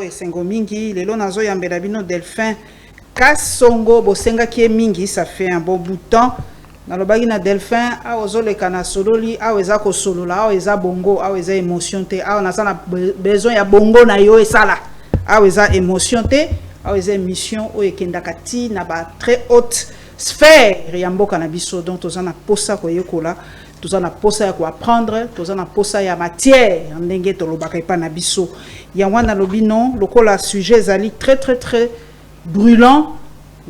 esengo mingi lelo nazo yambela bino Delphin Kasongo bosenga kie mingi ça fait un bon bout de temps nalobaki na Delphin a ozoleka na sololi a eza ko solola a eza bongo a eza émotion te a na sana besoin ya bongo na yo esala a eza émotion te a eza émission o ekendaka ti na ba très haute sphère ya mboka na biso donc tozana posa ko yekola tozana posa ya ko apprendre tozana posa ya matière ndenge tolobaka epa na biso ya wana lobino lokola sujet zali très brûlant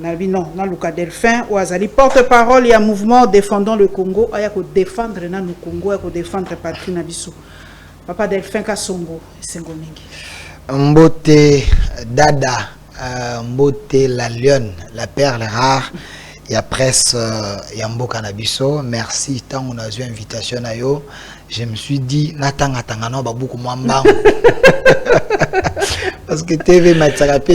non na Luka Delphin ou azali porte-parole ya mouvement défendant le Congo aya ko défendre na le Congo aya ko défendre patrie na biso papa Delphin Kasongo sengo mingi mbote dada mbote la lionne la perle rare ya presse ya mboka na biso merci tant on a eu invitation na yo je me suis dit natanga tangana ba beaucoup moins mbango parce que TV Matsakape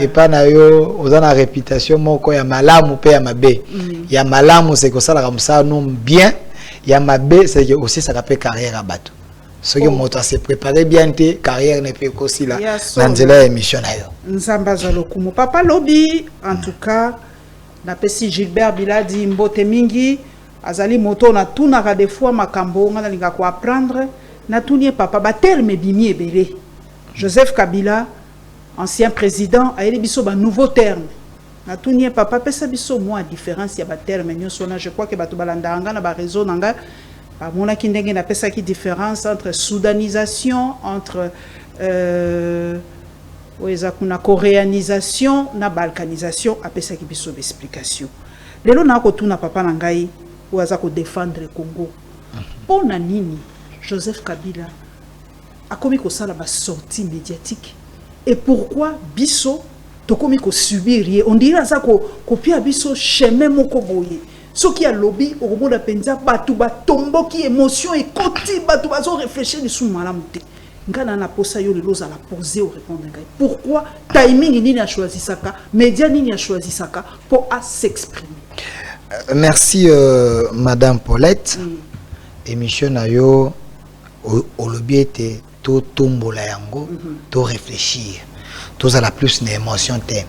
et pas na yo ozana réputation moko ya malamu pe ya mabe ya malamu c'est que ça la comme ça non bien ya mabe c'est que aussi ça rappelle carrière à bateau ce que moto s'est préparé bien te carrière ne peut qu'aussi là dans la émission na yo nzamba zalokumu papa lobby en tout cas na pesi Gilbert Biladi mbote mingi azali moto na tunaka des fois makambo ngana linga ko apprendre na tunie papa ba terme bimi ebele Joseph Kabila ancien président a eu biso ba nouveau terme na tunie papa pesa biso moi différence ya ba terme nyonso na je crois que bato balandanga na ba réseau nanga ba mona ki ndenge na pesa ki différence entre soudanisation entre kuna coréanisation na balkanisation apesa ki biso explication lelo na ko tuna papa na ngai ou aza ko défendre Congo pona nini Joseph Kabila a commis ko sala ba sortie médiatique et pourquoi biso to commis ko subir on dirait ça ko pia biso chemin moko boye ce qui a lobby au moment de penza batu ba tomboki émotion et koti batu bazo réfléchir sur malamu te ngana na posa yo lelo za la poser ou répondre ngai pourquoi timing nini a choisi saka média nini a choisi saka pour à s'exprimer. Merci madame Paulette émission na yo au lobby était to tombola yango to réfléchir to za la plus d'émotion te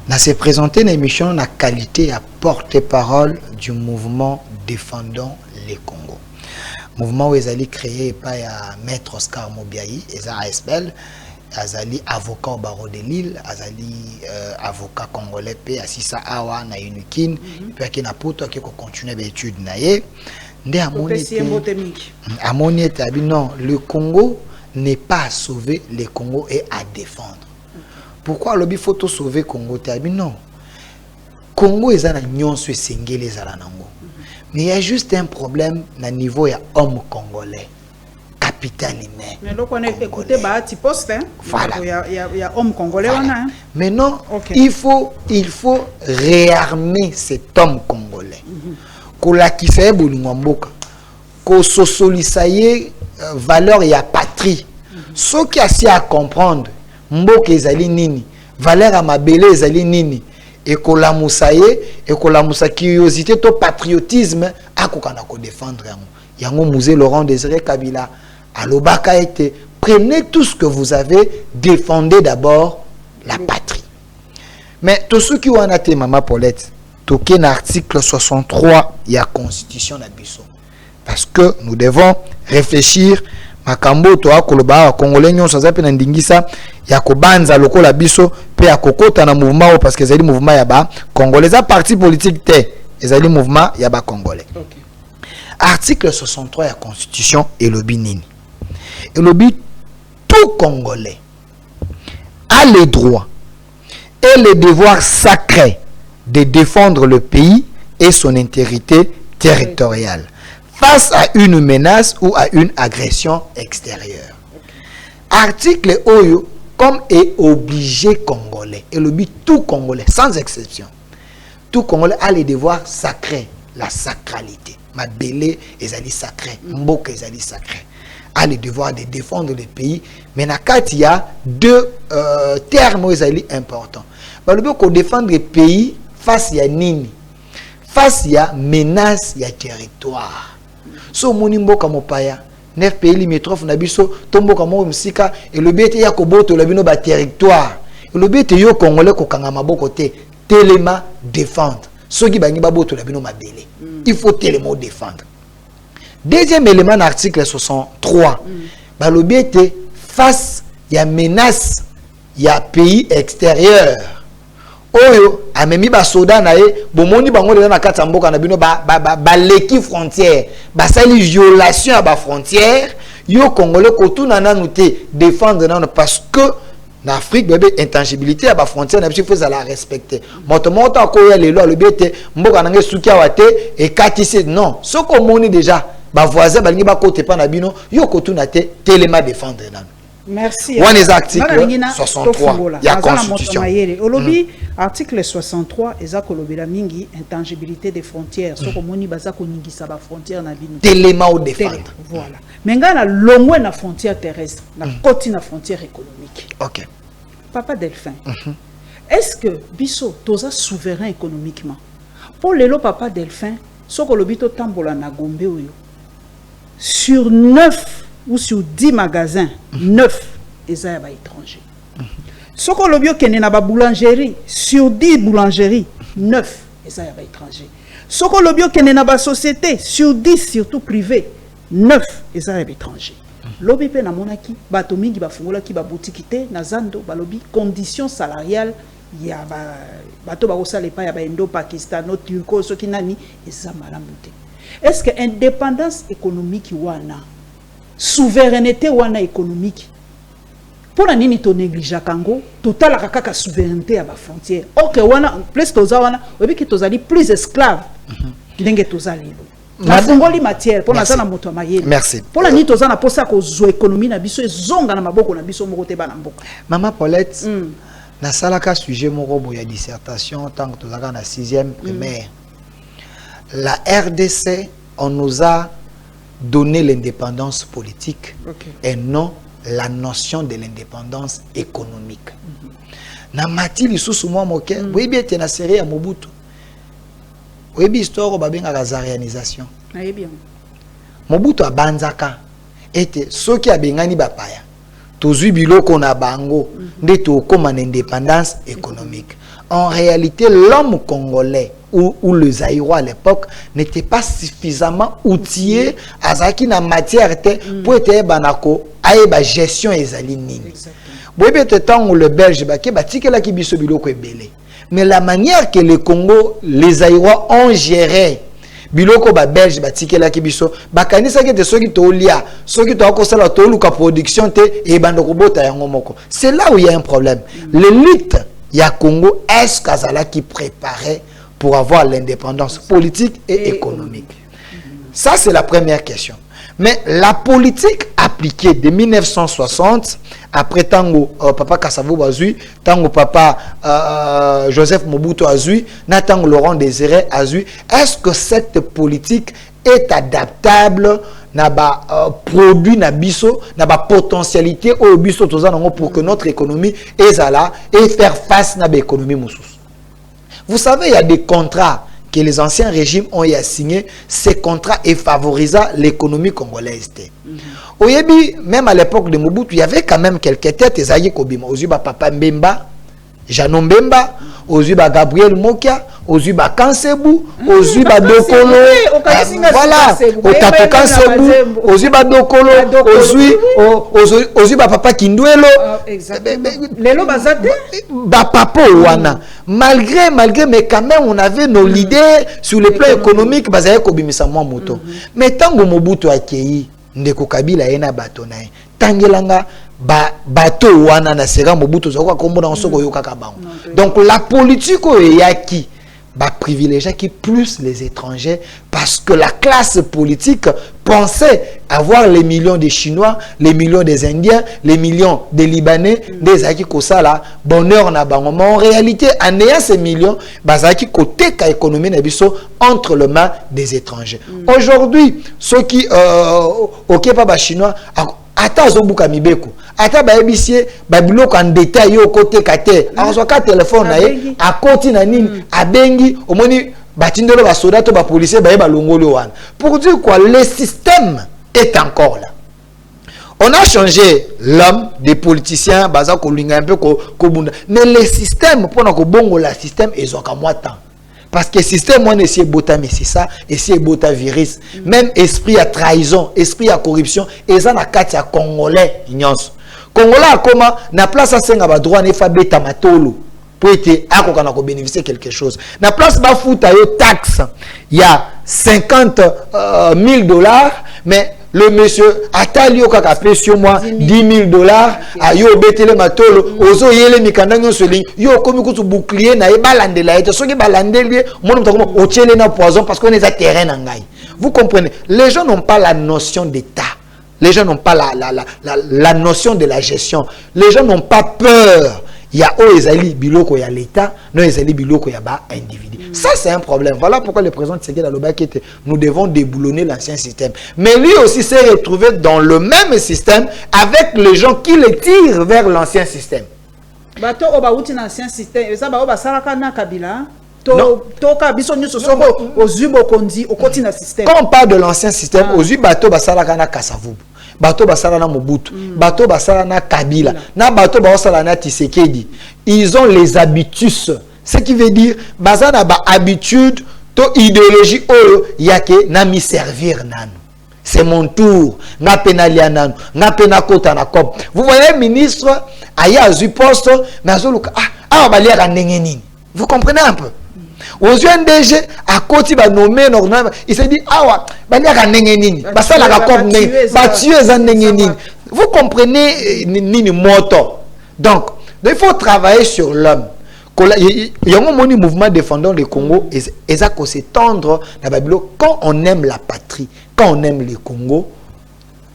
na se présenter une émission na qualité à porte-parole du mouvement défendant les Congo mouvement où ezali créé par maître Oscar Mobiayi eza ASBL azali avocat au barreau de Lille azali avocat congolais pe asisa awa na Unikin pe akina poto ki ko continuer ba étude na ye nde amoni tabi non le Congo n'est pas à sauver, le Congo est à défendre. Pourquoi le faut tout sauver Congo tabi non Congo est un nyonso sengé les alanango mais il y a juste un problème na niveau ya homme congolais capitaine humain mais donc on a écouté bah tu poste hein voilà il y a homme congolais voilà. On a hein? Mais non il faut réarmer cet homme congolais kola kisaye bolingo mboka ko sosolisaye valeur ya patrie ce qui a si à comprendre mboka ezali nini valeur ya mabele ezali nini et ko la musaye et ko la musa curiosité to patriotisme akokana ko défendre yango musée Laurent Désiré Kabila alobaka été prenez tout ce que vous avez défendez d'abord la patrie mais tout ce qui wana te maman Paulette toqué l'article 63 il y a constitution na biso parce que nous devons réfléchir makambo to akoloba congolais nyonso za pe na ndingisa ya kobanza lokola biso pe ya kokota na mouvement parce que ezali mouvement ya ba congolais a parti politique te ezali mouvement ya ba congolais okay. Article 63 de la constitution et le binini et le tout congolais a les droits et les devoirs sacrés de défendre le pays et son intégrité territoriale face à une menace ou à une agression extérieure. Article Oyo, comme est obligé congolais, et le but tout congolais, sans exception, tout congolais a les devoirs sacrés, la sacralité. Ma belé est sacré, mboka est sacré. A les devoirs de défendre le pays, mais il y a deux termes importants. Le but de défendre le pays face à nini, face à menace, il y a territoire. So moni mboka mopaya 9 pays limitrophes na biso tomboka mo msika et le but ya koboto la bino ba territoire et le but yo congolais ko kanga maboko te telema défendre ceux qui bangi baboto la bino mabele il faut tellement défendre. Deuxième élément article 63 ba le but face ya menace ya pays extérieur oyo amemi ba soda na ye bomoni bango le na kati mboka na bino ba leki frontière ba sali violation à ba frontière yo congolais ko tuna nanu te défendre nanu parce que en Afrique bébé intangibilité à ba frontière na biso faut la respecter moto ko ya lelo le bete mboka na nge suki awate et katise non ce ko moni déjà ba voisin ba lingi ba kote pa na bino yo ko tuna te telema défendre nanu. Merci. On est article 63. Il y a constitution. Olobi article 63 eza kolobi la mingi intangibilité des frontières. Soko moni baza ko ningisa ba frontière na bino. Téléma au défendre. Voilà. Mais ngana longwe na frontière terrestre, na côté na frontière économique. OK. Papa Delphin. Est-ce que biso toza souverain économiquement? Pour lelo papa Delphin, soko lobi to tambola na Gombe oyo. Sur 9 ou sur 10 magasins, 9 eza ya ba étrangers. Soko lobio kene na ba boulangerie, sur 10 boulangeries, 9 eza ya ba étrangers. Soko lobio kene na ba société, sur 10 surtout privé, 9 eza ya ba étrangers. Lobi pe na monaki, bato mingi ba fungola ki ba boutique te na zando ba lobi conditions salariales ya ba bato ba kosala pa ya ba Indo Pakistan, no Turco soki nani eza malamu te. Est-ce que indépendance économique wana souveraineté wana économique pour la nini to néglige kango total la kaka souveraineté à la frontière OK wana plus toza wana obi ki tozali plus esclave ndenge tozali na fungoli matière pour na moto mayele merci pour la nini toza na posa ko zo économie na biso ezonga na maboko na biso moko te bana mboka maman Paulette na salaka sujet moko boya dissertation tant que tozaka na 6e primaire la RDC on nous a donner l'indépendance politique et non la notion de l'indépendance économique. Na mati lisusu mwa moke, oui bien tena série à Mobutu. Oui bien histoire ba benga razarianisation. Oui bien. Mobutu a banzaka était ceux qui a bengani bapaya. Tozui biloko na bango nde to koma na indépendance économique. En réalité, l'homme congolais ou le Zaïrois à l'époque n'était pas suffisamment outillé à zaki na matière pour être banako aeba gestion ezali nini. Boye bete tango le Belge baké batikela ki biso biloko ebele. Mais la manière que le Congo, les Zaïrois ont géré biloko ba Belge batikela ki biso bakanisa ke te soki to lia soki to akosala to luka production te e bandoko bota yango moko. C'est là où il y a un problème. L'élite ya Congo est-ce qu'azala qui préparait pour avoir l'indépendance politique et économique. Ça c'est la première question. Mais la politique appliquée de 1960 après tango papa Kassavo Bazui, tango papa Joseph Mobutu Azui, na tango Laurent Désiré Azui, est-ce que cette politique est adaptable na ba produit na biso na ba potentialité au biso tozanango pour que notre économie ezala et faire face na ba économie mususu. Vous savez, il y a des contrats que les anciens régimes ont signé. Ces contrats et favorisant l'économie congolaise. Oyebi, même à l'époque de Mobutu, il y avait quand même quelques têtes. Ezayi Kobima, Ozuba Papa Mbemba, Janon Mbemba, Ozuba Gabriel Mokia, Ozuba Kansebu, Ozuba Dokolo, voilà, Otatu Kansebu, Ozuba Dokolo, Ozuba Papa Kinduelo, Lelo Bazate, Bapapo Wana. Malgré, mais quand même, on avait nos leaders sur le plan économique, Bazaye Kobimisa Moto. Mais tant que Mobutu a accueilli, Ndeko Kabila ena batonaye, Tangelanga, bato wana na sera Mobutu zoko kombo na soko yokaka bango. Donc la politique yaki ba privilégier qui plus les étrangers parce que la classe politique pensait avoir les millions de Chinois, les millions des Indiens, les millions des Libanais, des Aki Kosala, bonheur na bango. Mais en réalité, en ayant ces millions, bazaki côté ka économie na biso entre les mains des étrangers. Aujourd'hui, ceux qui OK pas ba Chinois ata zobuka mibeko ata ba ebisie ba biloko en détail yo côté kate azoka téléphone na ye akoti na nini abengi omoni batindelo ba soda to ba policier ba longolo wana pour dire quoi le système est encore là On a changé l'homme des politiciens, baza kolinga un peu kobunda. Mais le système, pour nous bongo la système, ils ont qu'à moi temps. Parce que le système, moi, c'est bota, mais c'est ça, et c'est bota virus. Même esprit à trahison, esprit à corruption, et ça, na katia congolais, ignance. Congolais, comment, na place à senga droit, n'est pas bêta matolo. Pour être à bénéficier quelque chose. Na place ba fouta yo taxe. Il y a 50 000 $, mais le monsieur atali yo kaka pe sur moi 10 000 $. Ayo betele matolo ozo yele mikanda nyonso li yo komi kutu bouclier na e balandela ete soki balandeli mon mutako otiele na poison parce qu'on est à terrain na ngai. Vous comprenez? Les gens n'ont pas la notion d'état. Les gens n'ont pas la notion de la gestion. Les gens n'ont pas peur. Il y a Oezali Biloko, il y a l'État, non Ezali Biloko, il y a bas individu. Ça, c'est un problème. Voilà pourquoi le président Tshisekedi Aloba qui était, nous devons déboulonner l'ancien système. Mais lui aussi s'est retrouvé dans le même système avec les gens qui le tirent vers l'ancien système. Bato oba uti na ancien système, ça ba oba salaka na Kabila. Quand on parle de l'ancien système, aux bateaux basalaka na Kasavubu. Bato basala na Mobutu, bato basala na Kabila, na bato basala na Tshisekedi. Ils ont les habitudes. Ce qui veut dire bazana ba habitude to idéologie oyo yake na mi servir nanu. C'est mon tour. Nga penalia nanu, nga pena kota na kop. Vous voyez ministre aya azu poste mais azoluka ah balia ka ndenge nini. Vous comprenez un peu? Aux UNDG, à côté de nommé, il s'est dit, ah, vous comprenez ni moto. Donc, il faut travailler sur l'homme. Il y a un mouvement défendant le Congo et ça se tendre quand on aime la patrie, quand on aime le Congo,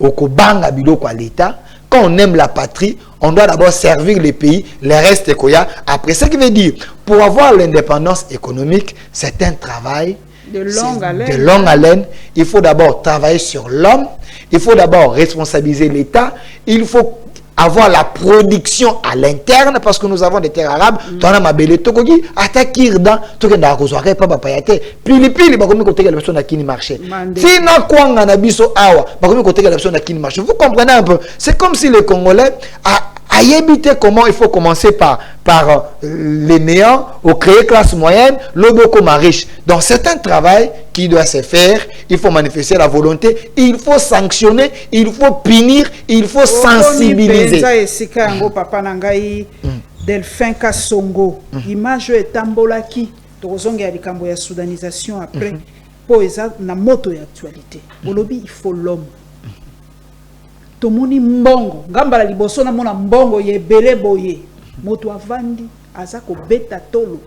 à l'État. Quand on aime la patrie, on doit d'abord servir les pays, le reste koya. Après, ce qui veut dire, pour avoir l'indépendance économique, c'est un travail de longue haleine. Il faut d'abord travailler sur l'homme, il faut d'abord responsabiliser l'État, il faut avoir la production à l'interne parce que nous avons des terres arabes. Tona mabele tokogi atakir dans tokenda kozwaka pa papayate pilipili bakomi koteka la personne à qui ni marché. Sina kwanga na biso awa bakomi koteka la personne à qui ni marché. Vous comprenez un peu? C'est comme si les Congolais à éviter comment il faut commencer par les néants, au créer classe moyenne, le beaucoup riche. Donc c'est un travail qui doit se faire, il faut manifester la volonté, il faut sanctionner, il faut punir, il faut sensibiliser. Papa Nangai, Delphin Kassongo, image est tambolaki, tozonga ya likambo ya soudanisation après, pour eza na moto ya actualité. Bolobi il faut l'homme. Tomoni mbongo ngambala liboso na mona mbongo yebele boye moto avandi azako beta tolo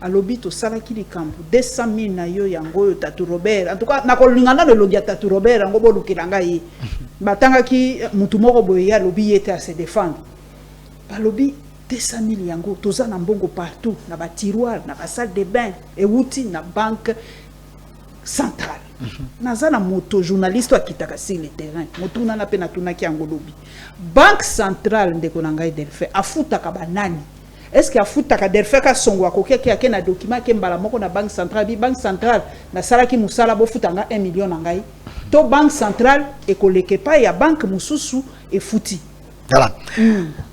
alobi to salaki likambo 200 000 na yo yango yo Tatu Robert en tout cas na kolingana le logia Tatu Robert ngo bolukila ngai batanga ki mutu moko boye alobi yete à se défendre alobi 200 000 yango toza na mbongo partout na ba tiroir na ba salle de bain et outil na banque centrale. Nazana moto journaliste akitaka sur le terrain motuna na pena tunaki angolobi banque centrale ndeko nangai Delphin afutaka banani est-ce que afutaka Delphin Kassongo akokeki yake na document ke mbala moko na banque centrale na salaki musala bo futanga 1 million nangai to banque centrale ekoleke pa ya banque mususu e futi. Voilà.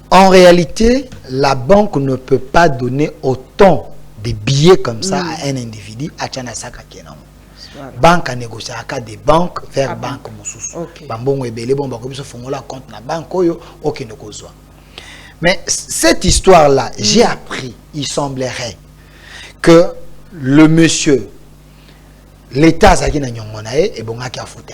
En réalité, la banque ne peut pas donner autant de billets comme ça à un individu à Tchana Saka Kenam. Banque a négocié à des banques vers banque Moussous. Bambongo et Belé, bon, se font la compte na banque, ok, ne cause. Mais cette histoire-là, j'ai appris, il semblerait que le monsieur, l'État, ça qui n'a pas et bon, qui a foutu.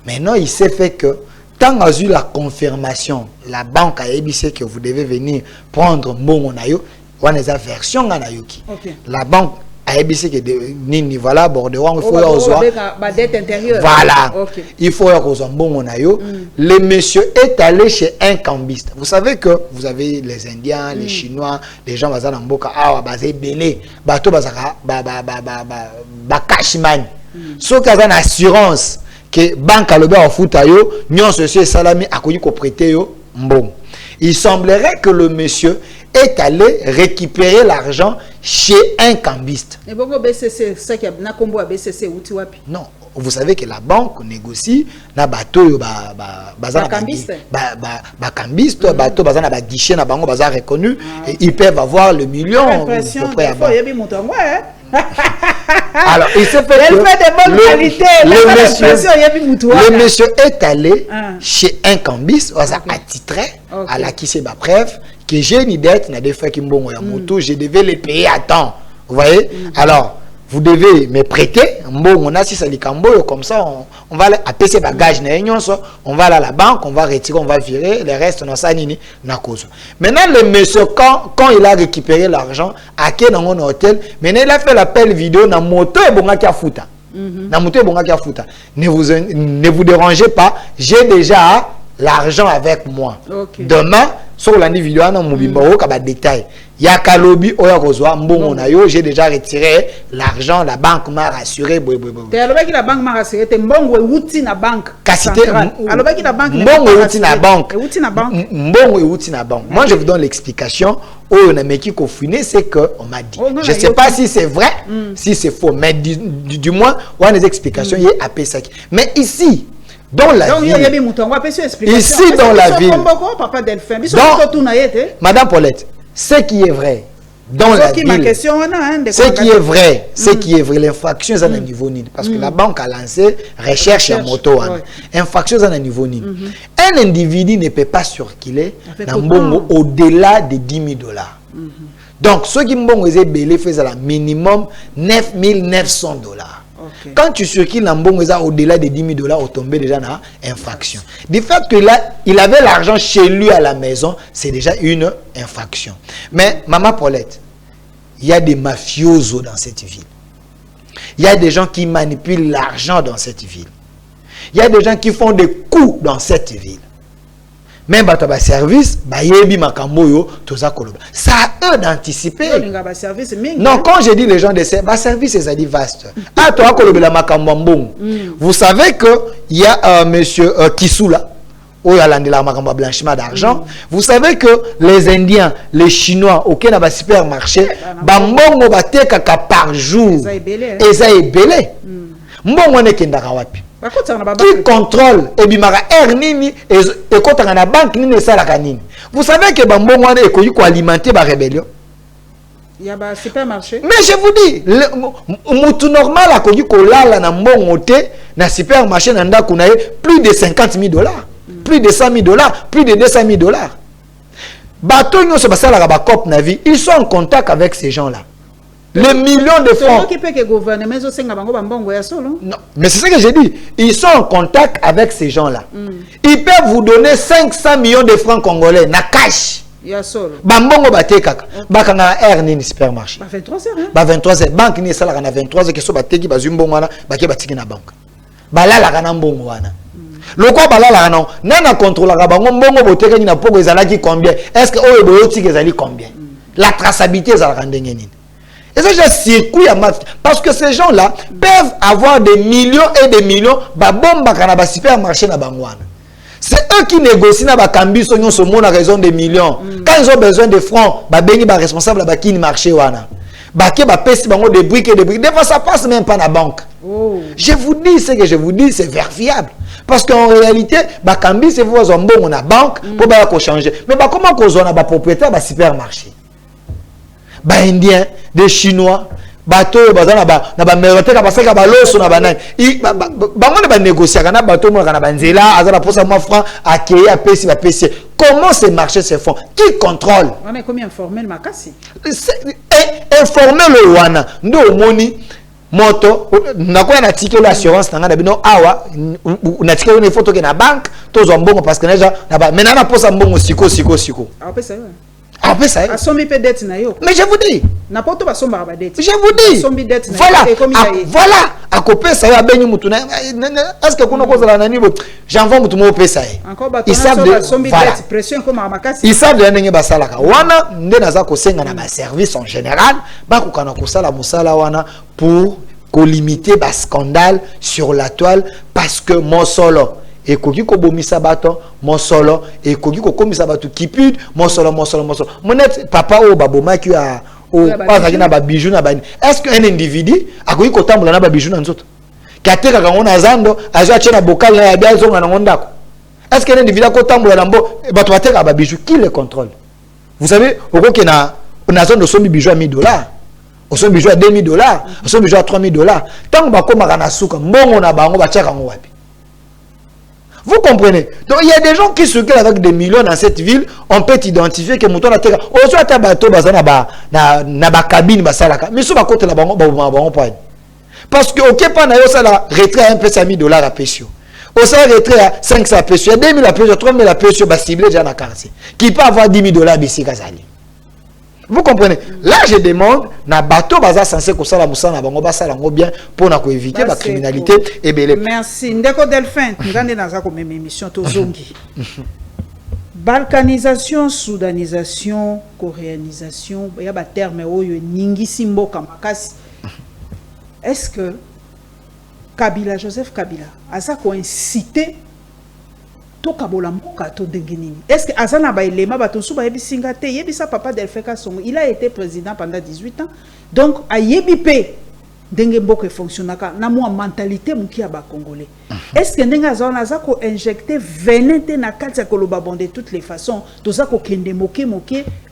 Maintenant, il s'est fait que, tant qu'on a eu la confirmation, la banque a ébissé que vous devez venir prendre mon nayo, on a une version à nayoki. La banque a ébissé que nini voilà bordeaux il faut voilà il faut bon nayo. Le monsieur est allé chez un cambiste. Vous savez que vous avez les Indiens, les Chinois, les gens bazana mboka awa bazé belé bato bazaka kashimani. Sauf qu'il y a une assurance que banque a le bas au foot ayo nyon ceci salami akoyi ko prêter yo mbon. Il semblerait que le monsieur est allé récupérer l'argent chez un cambiste. Et bon, BCC, ça qui a na combo à BCC ou tu wapi? Non, vous savez que la banque négocie na bateau Bakambiste. bakambiste bateau bazana ba guichet na bango baza reconnu et ils peuvent avoir le million l'impression de près à qu'il faut y avoir montant ouais. Alors, il s'est fait Elle fait de bonnes qualités. Le monsieur est allé chez un cambiste, attitré, à la qui c'est ma preuve, que j'ai une dette, n'a des faits qui m'ont moto, je devais les payer à temps. Vous voyez? Alors, vous devez me prêter. Bon, on a si ça les cambo, comme ça, on va appeler ces bagages, on va aller à la banque, on va retirer, on va virer, le reste, on a ça, nini, na cause. Maintenant, le monsieur, quand il a récupéré l'argent, à quel dans mon hôtel, maintenant, il a fait l'appel vidéo, na moto et bon, qui a fouta. Na moto et bon, qui a fouta. Ne vous dérangez pas, j'ai déjà l'argent avec moi. Okay. Demain, sur la vidéo, on a mon détail. Il y a Kalobi, j'ai déjà retiré l'argent, la banque m'a rassuré. La banque m'a rassuré, c'est mbongo outi na banque. Moi, je vous donne l'explication. C'est que on m'a dit. Je ne sais pas si c'est vrai, si c'est faux, mais du moins, on a des explications. Il y a mais ici, dans la ville, ici dans la ville, Madame Paulette, ce qui est vrai dans la ville, ce qui est vrai, l'infraction est à un niveau nul. Parce que la banque a lancé recherche à moto. Infraction est à un niveau nul. Un individu ne peut pas circuler au-delà de 10 000 $. Donc, ceux qui m'ont belé faisaient la minimum 9 900 $. Okay. Quand tu circules en bon au-delà de 10 000 $, on tombait déjà dans infraction. Du fait que là, il avait l'argent chez lui à la maison, c'est déjà une infraction. Mais, Maman Paulette, il y a des mafiosos dans cette ville. Il y a des gens qui manipulent l'argent dans cette ville. Il y a des gens qui font des coups dans cette ville. Même dans le service, ça a eux d'anticiper. Non, quand je dis les gens de service, c'est vaste. Vous savez qu'il y a monsieur Kissoula, où il y a blanchiment d'argent. Vous savez que les Indiens, les Chinois, au supermarché, par jour, et ça est belé. Qui contrôle et bimara nini et quand on a la banque nini ça la canine. Vous savez que bambon wana est alimenter la rébellion. Il y a un supermarché. Mais je vous dis, le tout normal a connu qu'on l'a na mbongo te na supermarché nanda kuna plus de 50 000 $, plus de 100 000 $, plus de 200 000 $. Bateau nyo se basa la cop na vie, ils sont en contact avec ces gens là. Les millions de francs. Non, mais c'est ce que j'ai dit. Ils sont en contact avec ces gens-là. Ils peuvent vous donner 500 millions de francs congolais, na cash. Bambongo bate kaka. Bakanga air ni supermarché. 23 heures. 23 heures. Banque ni sala kana 23 heures que so bateki bazumbongo wana bake batiki na banque. Balala kana mbongo wana. Loko balala kana nana contrôle ka bango mbongo boteka ni na poko ezalaki combien? Est-ce que oyo boyoti ezali combien? La traçabilité ezalaka ndenge nini? Et ça, j'ai circuit à maths. Parce que ces gens-là peuvent avoir des millions et des millions. C'est eux qui négocient dans le raison des millions. Quand ils ont besoin de francs, ils sont responsables de marché. Des briques et des briques. Des fois, ça passe même pas dans la banque. Je vous dis, ce que je vous dis, c'est vérifiable. Parce qu'en réalité, c'est vous avez une banque pour changer. Mais comment vous avez un propriétaire de supermarché? Indiens, des Chinois, bateau, na ba merote ka basaka ba loso na banani. Bango ba négocier kana bateau mo kana banzela, azala posa mo franc accueillir à PC ba PC. Comment ces marchés se font? Qui contrôle? On est combien informel makasi? Informel le wana. Ndo moni moto na ko na ticket l'assurance na bino awa na ticket une photo ke na banque, to zo mbongo parce que déjà na ba maintenant na posa mbongo siko. Ah pesa yo. Après ça, mais je vous dis, je vous dis, voilà, à côté ça, est-ce que vous avez j'en vois tout le monde ça. Ils savent ils savent de l'année basalaka. Wana ndenaza ko senga na ba service en général, ba ko kana ko sala musala wana pour limiter ba scandale sur la toile parce que mon solo et koki ko bomisa bato mon solo et koki ko komisa bato qui pute mon solo monet papa o baboma qui a o pas na ba bijou na ba est-ce qu'un individu a koki ko tambola na ba bijou na nzoto kateka kango na zando azo achena bokal na ya zonga na ngondako. Est-ce que l'individu ko tambola nambo bato bateka ba bijoux qui le contrôle? Vous savez oko na on zone de son bijou à $1000. On son bijou à $2000, on son bijou à $3000. Tant ba ko makana suka mbongo na bango ba tchaka ngo wapi? Vous comprenez? Donc il y a des gens qui circulent avec des millions dans cette ville, on peut identifier que mouton a teka ozo ata bato bazana na ba cabine ba salaka. Mais so ba côté la bango ba point. Parce que OK pas na yo ça la retrait un peu $1000 à pécio. Au ça retrait à 500 à pécio, 2000 à pécio, 3000 à pécio ba ciblé déjà na quartier. Qui peut avoir $10,000 bisi kazali. Vous comprenez? Là, je demande, na bateau baza censé que ça la moussa na bango basala ngo bien pour na éviter la criminalité et belé. Merci. Ndeko Delphin, ngande naza ko même émission to zongi. Balkanisation, soudanisation, coréanisation, il y a ba terme oyo ningi simbo kamakasi. Est-ce que Kabila, Joseph Kabila, a ça incité to kabola mboka to dengenini? Est-ce que azana ba elema ba to suba yebi singate yebi sa papa Delphin Kasongo, il a été président pendant 18 ans. Donc a yebi pe denge mboka fonctionnaka na mo mentalité muki ya ba congolais. Est-ce que ndenga azana za ko injecter venin te na kati ya koloba bon de toutes les façons to za ko kende moke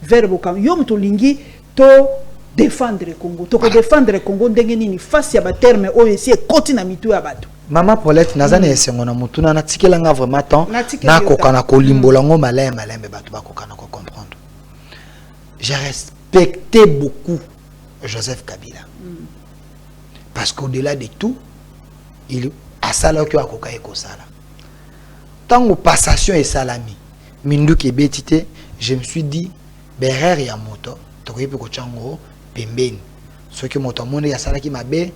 vers bokam yo mto lingi to défendre le Congo. To ko défendre le Congo dengenini face ya ba terme oyo si continue mitu ya bato. Maman Paulette nazana esengo na mutuna na tikela nga vraiment temps na kokana ko limbola ngo malembe bato ba kokana ko comprendre. J'ai respecté beaucoup Joseph Kabila. Parce qu'au-delà de tout, il a sala ko akoka eko sala. Tango passation et salami mindu ke betité, je me suis dit berer ya moto to ko ko chango pembeni. Ce que moto monde ya sala ki mabe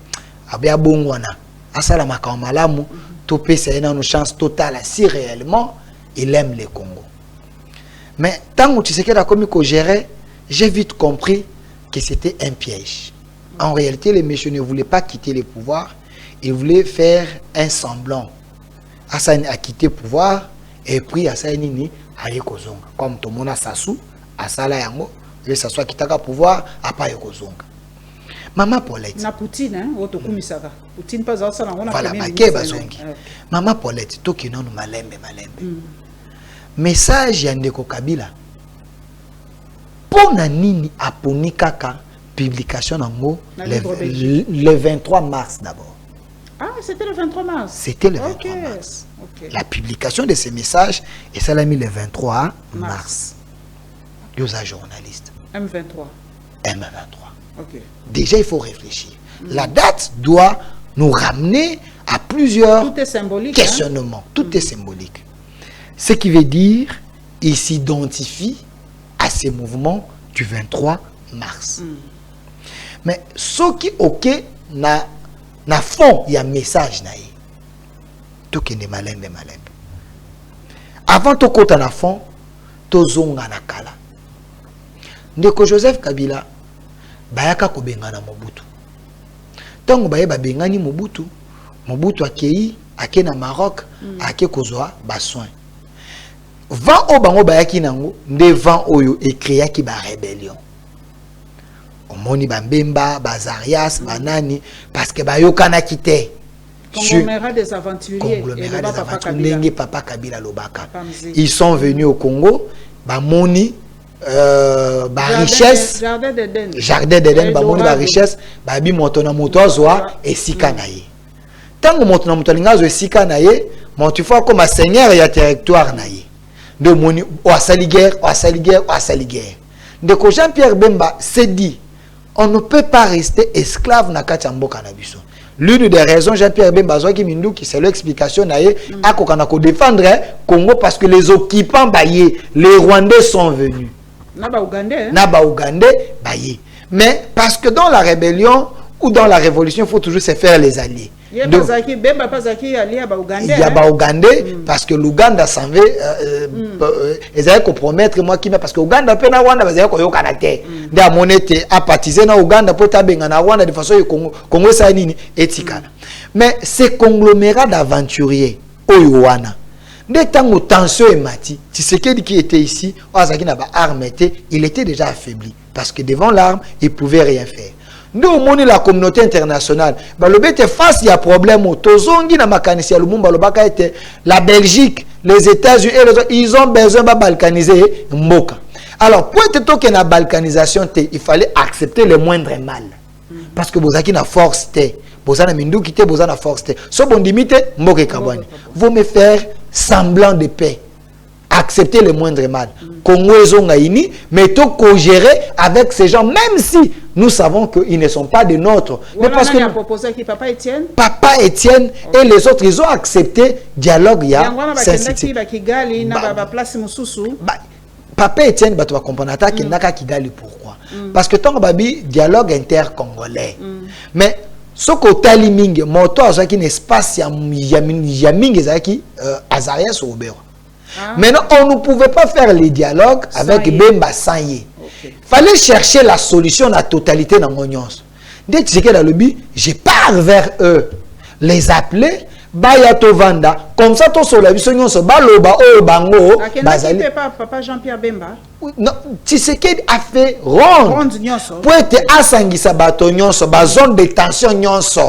abe abongwana. Asala makao malamu to pesa ina une chance totale si réellement il aime le Congo. Mais tant que tu sais qu'il a commis qu'on gérait, j'ai vite compris que c'était un piège. En réalité, les méchants ne voulaient pas quitter le pouvoir, ils voulaient faire un semblant. Assani a quitté le pouvoir et puis Assani ni a yekozonga. Comme tout le monde a sassou, Asala yango, et ça soit quitter le pouvoir, a pas yekozonga. Maman Paulette. Na Poutine, hein, auto kumisaka. Poutine pas ça na on a voilà, Maman Paulette, to ki non malembe. Message ya ndeko Kabila. Pona nini aponi kaka publication nango le 23 mars d'abord. Ah, c'était le 23 mars. C'était le 23 mars. La publication de ces messages et ça l'a mis le 23 mars. Yosa journaliste. M23. Okay. Déjà, il faut réfléchir. La date doit nous ramener à plusieurs questionnements. Tout est symbolique. Ce qui veut dire, il s'identifie à ces mouvements du 23 mars. Mais ce qui ok na fond, il y a un message naïe. Tout qui est malin. Avant tout côté na fond, tout zonga na kala. Ndeko Joseph Kabila bayaka ko bengana Mobutu. Tango baye ba bengani Mobutu akei ake na Maroc ake kozwa ba soin. Vent o bango bayaki nango nde vent oyo ekreaki ba rébellion. Omoni bambemba bazarias banani parce que bayokana kité. Conglomérat des aventuriers et Papa Kabila Lobaka. Ils sont venus au Congo, bamoni richesse, jardin d'Eden, ba richesse, babi motona motozoa et sikanaye. Tango motona motolingazo et sikanaye, montufa comme seigneur ya territoire naye. De moni o asali guerre. De ko Jean-Pierre Bemba s'est dit, on ne peut pas rester esclave na kati mboka na biso. L'une des raisons, Jean-Pierre Bemba Zoaki Minduki, c'est l'explication naye a ko défendre Congo parce que les occupants baillés, les Rwandais sont venus. Naba Ougandais, baillé. Mais parce que dans la rébellion ou dans la révolution, il faut toujours se faire les alliés. Il y a Ougandais parce que l'Ouganda s'en veut. Ils avaient compromettre moi qui parce que Ouganda peut na Rwanda ils avaient Canada. Da monete apathiser na Ouganda pour tabenga na Rwanda de façon Congo ça nini etikana. Mais ces conglomérats d'aventuriers oyoana. Dès que tension est mati, Tshisekedi qui était ici, il était déjà affaibli parce que devant l'arme, il pouvait rien faire. Nous moni la communauté internationale. Balobi était face il y a problème au tozongi na makanisi ya Lumumba lobaka était la Belgique, les États-Unis et les autres, ils ont besoin de balkaniser mboka. Alors pour être toke na balkanisation il fallait accepter le moindre mal. Parce que bozaki na force te, bozana minduki te, bozana force te. So bon limite mboka kabwani. Vous me faire semblant de paix. Accepter le moindre mal. Congo ezongaini, mais tout co-gérer avec ces gens, même si nous savons qu'ils ne sont pas des nôtres. Mais parce que proposé qui Papa Étienne. Papa Étienne et les autres, ils ont accepté dialogue. Il y a Papa Étienne, tu vas comprendre qu'il n'a qu'à Kigali. Pourquoi? Parce que tant que dialogue inter-congolais. Mais ce côté liming, moto a un espace yaming Azarias ou Obero. Maintenant, on ne pouvait pas faire les dialogues avec Bemba Sanye. Il fallait chercher la solution à la totalité dans mon nyons. Dès que j'ai dans le but, je pars vers eux, les appeler, Bayato Vanda, comme ça, tout sur la vision, on se baloba, bango, bazali. Papa Jean-Pierre Bemba. Non, Tshisekedi a fait ronde. Pour être asangisa bato nyonso, ba zone de tension nyonso.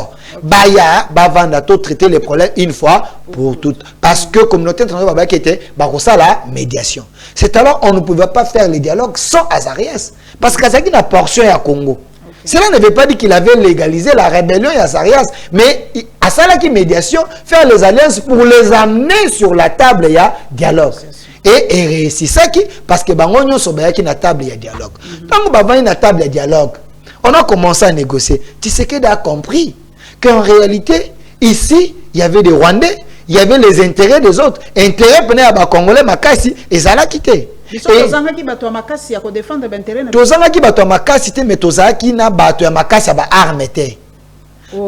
Baya, bavanda, tout traiter les problèmes une fois pour toutes. Parce que communauté internationale qui était, ça la médiation. C'est alors on ne pouvait pas faire les dialogues sans Azarias. Parce qu'Azaki n'a portion à Congo. Cela ne veut pas dire qu'il avait légalisé la rébellion à Azarias, mais à ça la médiation, faire les alliances pour les amener sur la table, il y a dialogue. Et réussi ça qui, parce que bangonyo sobaya qui na table, il y a dialogue. Tant que bavani na table, il y a dialogue. On a commencé à négocier. Tshisekedi a compris qu'en réalité, ici, il y avait des Rwandais, il y avait les intérêts des autres. Intérêts penaient à Congolais, Makassi, et ça l'a quitté. Tozanga ki bato makasi ya ko défendre l'intérêt. Tozanga ki bato makasi te, mais tozanga ki na bato makasi ba arme te.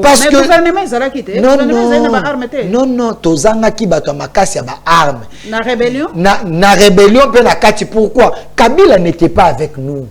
Parce que gouvernement ezala quitté. Non, tozanga ki bato makasi ba arme. Na rébellion? Na rébellion pe na kati. Pourquoi? Kabila n'était pas avec nous.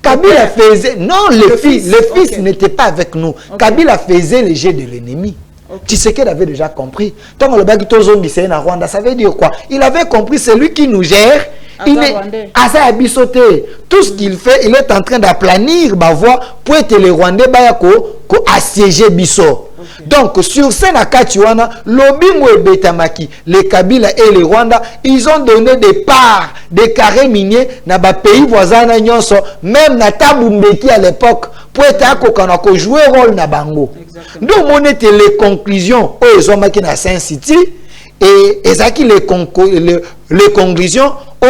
Kabila faisait... Non, le fils n'était pas avec nous. Kabila faisait le jeu de l'ennemi. Tshisekedi avait déjà compris. Tant que le bagi tozongi c'est na Rwanda, ça veut dire quoi? Il avait compris, c'est lui qui nous gère. Il est à abisoté. Tout ce qu'il fait, il est en train d'aplanir ma voie pour être les Rwandais ko assiéger Bisso. Donc sur Sénakatiwana, Lobingo et Betamaki, les Kabila et les Rwanda, ils ont donné des parts, des carrés miniers dans les pays voisins, même na Tabumbeki à l'époque, pour être jouer rôle na bango. Donc on était les conclusions aux hommes qui na Saint City et les conclusions aux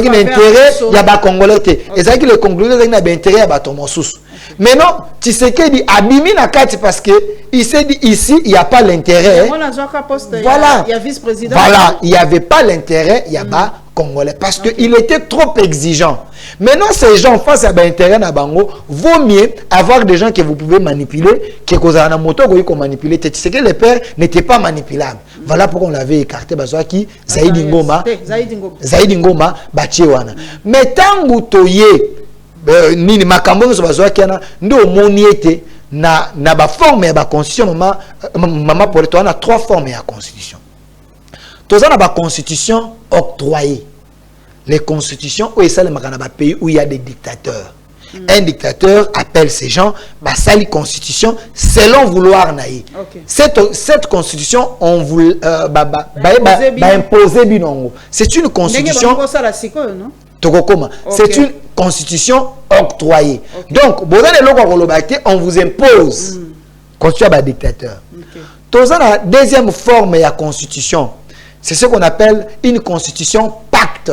intérêt il y a pas congolais et ça qui les conclusions il y a intérêt à Batomosous. Maintenant Tshisekedi abimi na kati parce que il s'est dit ici il y a pas l'intérêt. Voilà, il y a vice-président. Voilà, il y avait pas l'intérêt, il y a pas congolais parce que il était trop exigeant. Maintenant ces gens face à l'intérêt na bango, vaut mieux avoir des gens que vous pouvez manipuler que kozana moto ko manipuler. Tshisekedi le père n'était pas manipulable. Voilà pourquoi on l'avait écarté bazwaki Zaidi Ngoma bachiwana. Mais tangu toye nini makambo so bazwaki na ndo moniete na ba forme ya ba constitution mama pour toi na trois formes ya constitution. Tozana ba constitution octroyée. Les constitutions où ça les makana ba pays où il y a des dictateurs. Un dictateur appelle ces gens bah sali constitution selon vouloir naï. Cette constitution on voulait imposer binongo. C'est une constitution. C'est une constitution octroyée. Donc on vous impose constitution ba dictateur. Dans la deuxième forme de la constitution, c'est ce qu'on appelle une constitution pacte.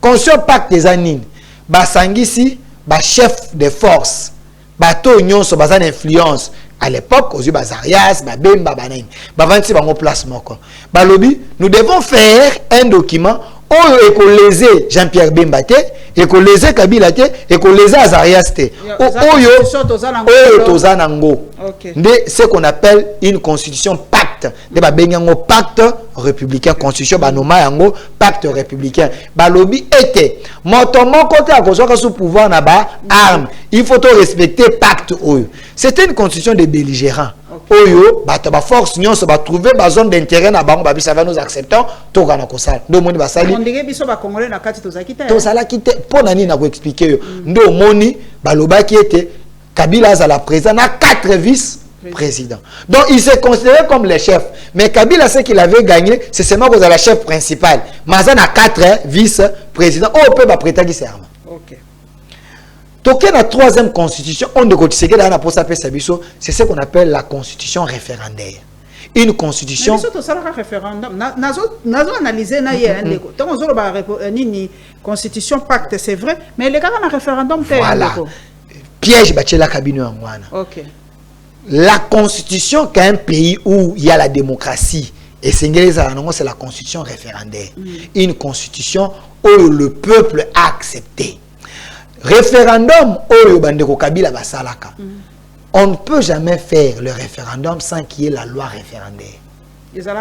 Constitution pacte des anines. Basangisi ba chef de force bato nyonso bazana influence à l'époque aux Bazarias ba Bemba banane ba vanti bango place moko ba lobi nous devons faire un document oyo écolisé Jean-Pierre Bemba te écolisé Kabila te écolisé Azarias te oyo tozanango de ce qu'on appelle une constitution pacte de ba benyango pacte républicain constitution ba noma yango pacte républicain ba lobi était motomo côté à cause sous pouvoir na ba arme il faut respecter pacte oyo c'était une constitution de belligérants oyo ba force nyonso ba trouver ba zone d'intérêt na bango ba bisa va nous acceptons to kana ko sala ndo moni ba sali ndenge biso ba congolais na kati to zakita to sala kite pona nini na ko expliquer yo ndo moni ba lobaki ete Kabila a la président, a 4 vice-présidents. Donc il s'est considéré comme le chef. Mais Kabila, ce qu'il avait gagné, c'est seulement que la chef principal. Mazan a 4 vice-présidents. Oh, on peut pas prêter serment. Ok. Donc la 3e constitution, c'est ce qu'on appelle la constitution référendaire. Une constitution. Mais surtout ça le référendum. Nazo analyser na yé ndeko. Tant on ba nini constitution pacte c'est vrai, mais les gars dans référendum voilà. Piège bachela cabinet en wana. OK. La constitution qu'un pays où il y a la démocratie et c'est la constitution référendaire. Une constitution où le peuple a accepté. Référendum où bandeko Kabila basalaka. On ne peut jamais faire le référendum sans qu'il y ait la loi référendaire. La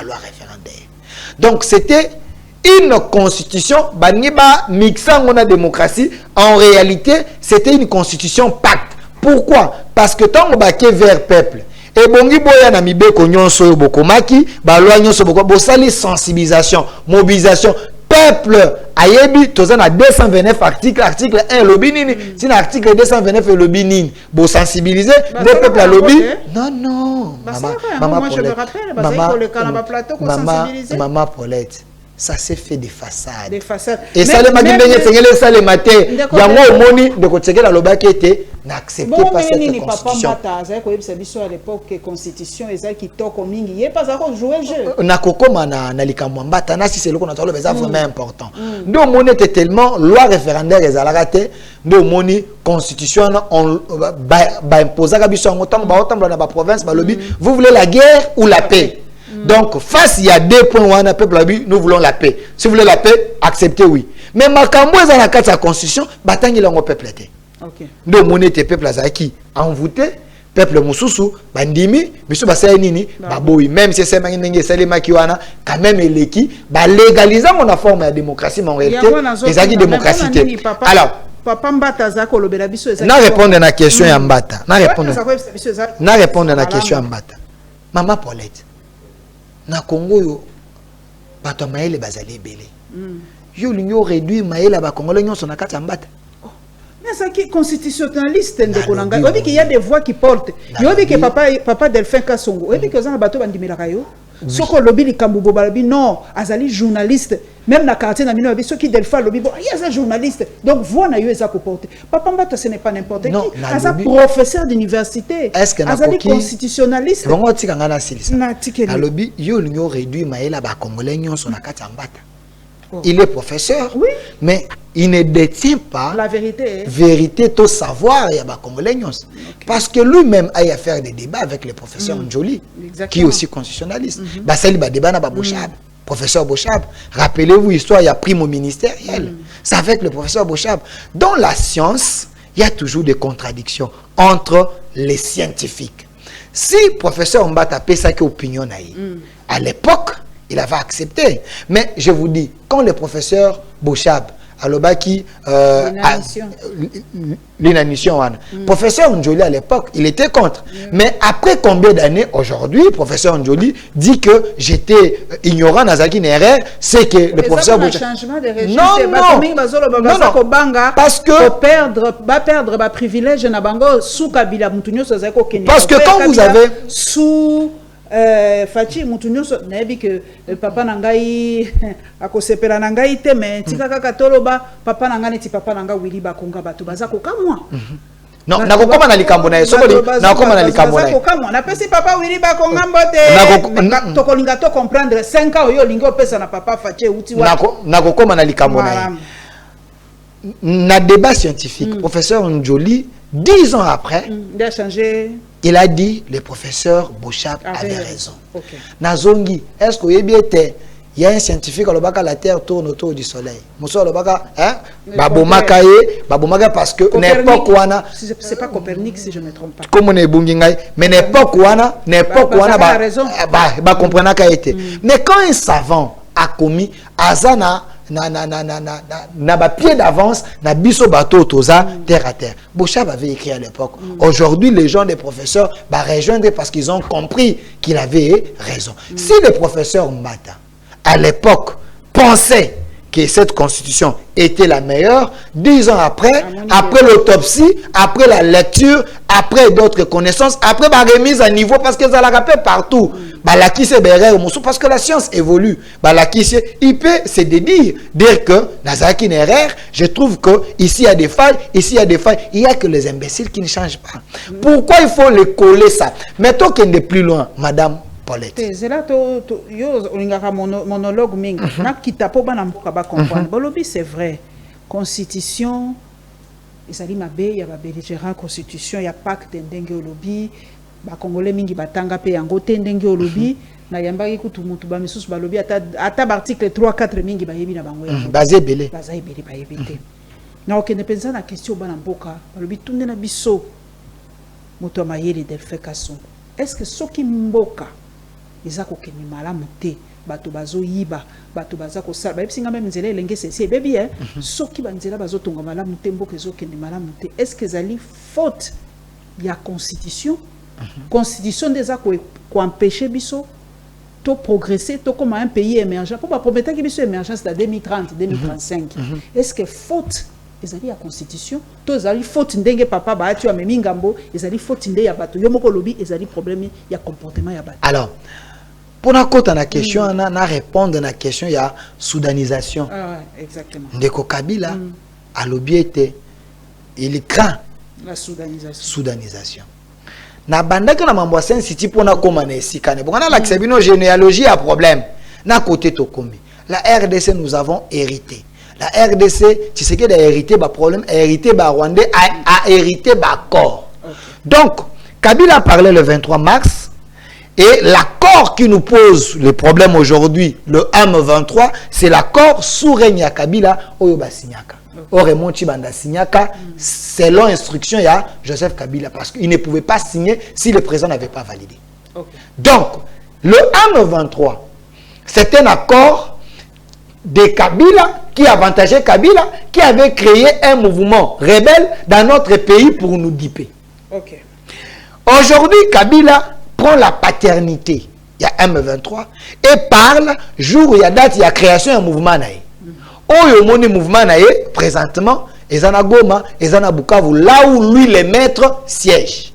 loi référendaire. Donc c'était une constitution, mixant la démocratie, en réalité c'était une constitution pacte. Pourquoi? Parce que tant qu'on va vers peuple, et bongi boya na mibeko nyonso bokomaki, ba loi nyonso boko bosali sensibilisation, mobilisation. Peuple ayebi tozana 229 article 1 lobby nini si article 229 lobby nini bo sensibiliser les peuples à lobby non maman je me rappelle maman Paulette ça s'est fait des façades et ça le magimbenye sengele ça le matin yango moni de ko tsekela lobaki était n'acceptez pas cette constitution papa mbata ko yebisa biso à l'époque constitution eza kitoko mingi ye pas ako jouer jeu na kokoma na likambo mbata na si c'est le qu'on entend le vraiment important ndo moni était tellement loi référendaire ezalaka te ndo moni constitution on ba imposer ka biso ngotam ba otambla na ba province ba lobby vous voulez la guerre ou la paix. Donc, face, il y a 2 points où on a peuple, nous voulons la paix. Si vous voulez la paix, acceptez oui. Mais Makambo est dans la carte de la constitution, il a un peuple. Donc, mon était peuple qui envoûté, peuple Moussoussou, Bandimi, monsieur Bassaïnini, Baboui, même si c'est Manginenge, Salema Kiwana, quand même il est qui, légaliser mon forme de démocratie, mais en réalité, les acquis démocratie. Alors, papa Mbata zako lobela biso ezaki. Na répondre à la question ya Mbata. Na répondre à la question ya Mbata. Maman Paulette. Na Congo yo bato maele bazali belé yo linyo réduit maele ba Congolais nyonso na kati ya Mbata. Mais ça qui constitutionnaliste ndeko nanga obi qu'il y a des voix qui portent yo obi que papa Delphin Kasongo obi que za bato bandimela kayo soko lobi likambu bobalabi non azali journaliste même na quartier na mino ceux qui Delphin lobi bon il y a un journaliste donc voix na yo eza ko porter papa Mbata ce n'est pas n'importe qui asa professeur d'université azali constitutionnaliste bongo tika ngana silisa na lobi yo linyo réduit maela ba Congolais nyonso na kati ya Mbata. Il est professeur, oui, mais il ne détient pas la vérité. Vérité, tout savoir, il y a des Congolais. Parce que lui-même a eu à faire des débats avec le professeur Njoli, qui est aussi constitutionnaliste. Basali ba débat na ba Bochab, professeur Bochab. Rappelez-vous l'histoire, il a pris mon ministériel. C'est avec le professeur Bochab. Dans la science, il y a toujours des contradictions entre les scientifiques. Si le professeur Mbata a sa opinion à l'époque, il avait accepté. Mais je vous dis, quand le professeur Bochab, Alobaki, l'inanition, professeur Njoli à l'époque, il était contre. Mais après combien d'années, aujourd'hui, professeur Njoli dit que j'étais ignorant dans Zaki Nere, c'est que le professeur Bochab. Non, parce que perdre ma privilège na bango sous Kabila Mutunyo Sazako Kenya. Parce que quand vous avez sous Fachi Mutunyo nabi que papa nangai akosepela nangai te mais tika kaka toloba papa nangani ti papa nanga wili ba konga batu bazako kamwa. Non, nakokoma na likambo na soko nakokoma na likambo na kamwa na pesi papa wili ba konga mbote tokolinga to comprendre 5 ans yo lingo pesa na papa Fachi uti wa nakokoma na likambo na na débat scientifique professeur Njoli 10 ans après il a changé. Il a dit le professeur Bochab avait raison. Nazongi, est-ce que il y a un scientifique à la Terre tourne autour du Soleil. Monsieur Lobaka, hein? Babomaka parce que n'importe quoi. C'est pas Copernic si je ne me trompe pas. Comme on est bungingai, mais n'importe quoi, comprendre qu'a été. Mais quand un savant a commis Azana na ba pied d'avance na biso bateau toza terre à terre. Bochab avait écrit à l'époque. Aujourd'hui, les gens des professeurs bah rejoindre parce qu'ils ont compris qu'il avait raison. Si le professeur Mbata à l'époque pensait que cette constitution était la meilleure. 10 ans après, après l'autopsie, après la lecture, après d'autres connaissances, après la remise à niveau, parce que ça la rappelle partout. Parce que la science évolue. Il peut se dire que dans une erreur, je trouve que ici il y a des failles, ici il y a des failles. Il n'y a que les imbéciles qui ne changent pas. Pourquoi il faut le coller ça? Mettons qu'on est plus loin, Madame Paulette. C'est là monologue mingi. Na kitapo bana mboka ba comprendre. Bolobi c'est vrai. Constitution ezali mabe ya ba belligérant constitution ya pacte ndenge olobi ba congolais mingi batanga pe yango te ndenge olobi na yambaki kutu mutu ba misusu balobi ata article 3 4 mingi ba yebi na bango ya. Bazé belé. Bazé belé ba yebi te. Na okende pensa na question bana mboka balobi tunde na biso mutu mayele Delphin Kasongo. Est-ce que soki mboka ezako keni malamu te bato bazo yiba bato bazako sala ba yipsinga même nzela elenge c'est baby hein soki banzela bazo tonga malamu te mboka ezo keni malamu te est-ce que zali faute ya constitution constitution déjà ko empêcher biso to progresser to comme un pays émergent pour ba promettre que biso émergence de 2030 2035 est-ce que faute ezali ya constitution to ezali faute ndenge papa ba atu amemi ngambo ezali faute ndenge ya bato yo moko lobi ezali problème ya comportement ya bato. Alors pour la côte la question, on a répondre à la question, il y a soudanisation. Ah ouais, exactement. Ndeko Kabila, à l'objet il craint la soudanisation. Soudanisation. Na banda que na mamboisen city pour na komane sikane. Bon, on a l'accès bino généalogie à problème. Na côté tokomi. La RDC nous avons hérité. La RDC, tu sais que a hérité ba problème, a hérité ba Rwandais, a hérité ba corps. Okay. Donc, Kabila parlait le 23 mars. Et l'accord qui nous pose le problème aujourd'hui, le M23, c'est l'accord sous règne ya Kabila Oyoba Signaka. Oremonti Banda Signaka, selon instruction ya Joseph Kabila, parce qu'il ne pouvait pas signer si le président n'avait pas validé. Okay. Donc, le M23, c'est un accord de Kabila qui avantageait Kabila, qui avait créé un mouvement rebelle dans notre pays pour nous diper. Okay. Aujourd'hui, Kabila prend la paternité, il y a M23, et parle, jour où il y a date, il y a création d'un mouvement. Oh, il y a mouvement présentement, et Zana Goma, et Zana Bukavu, là où lui, les maîtres, siègent.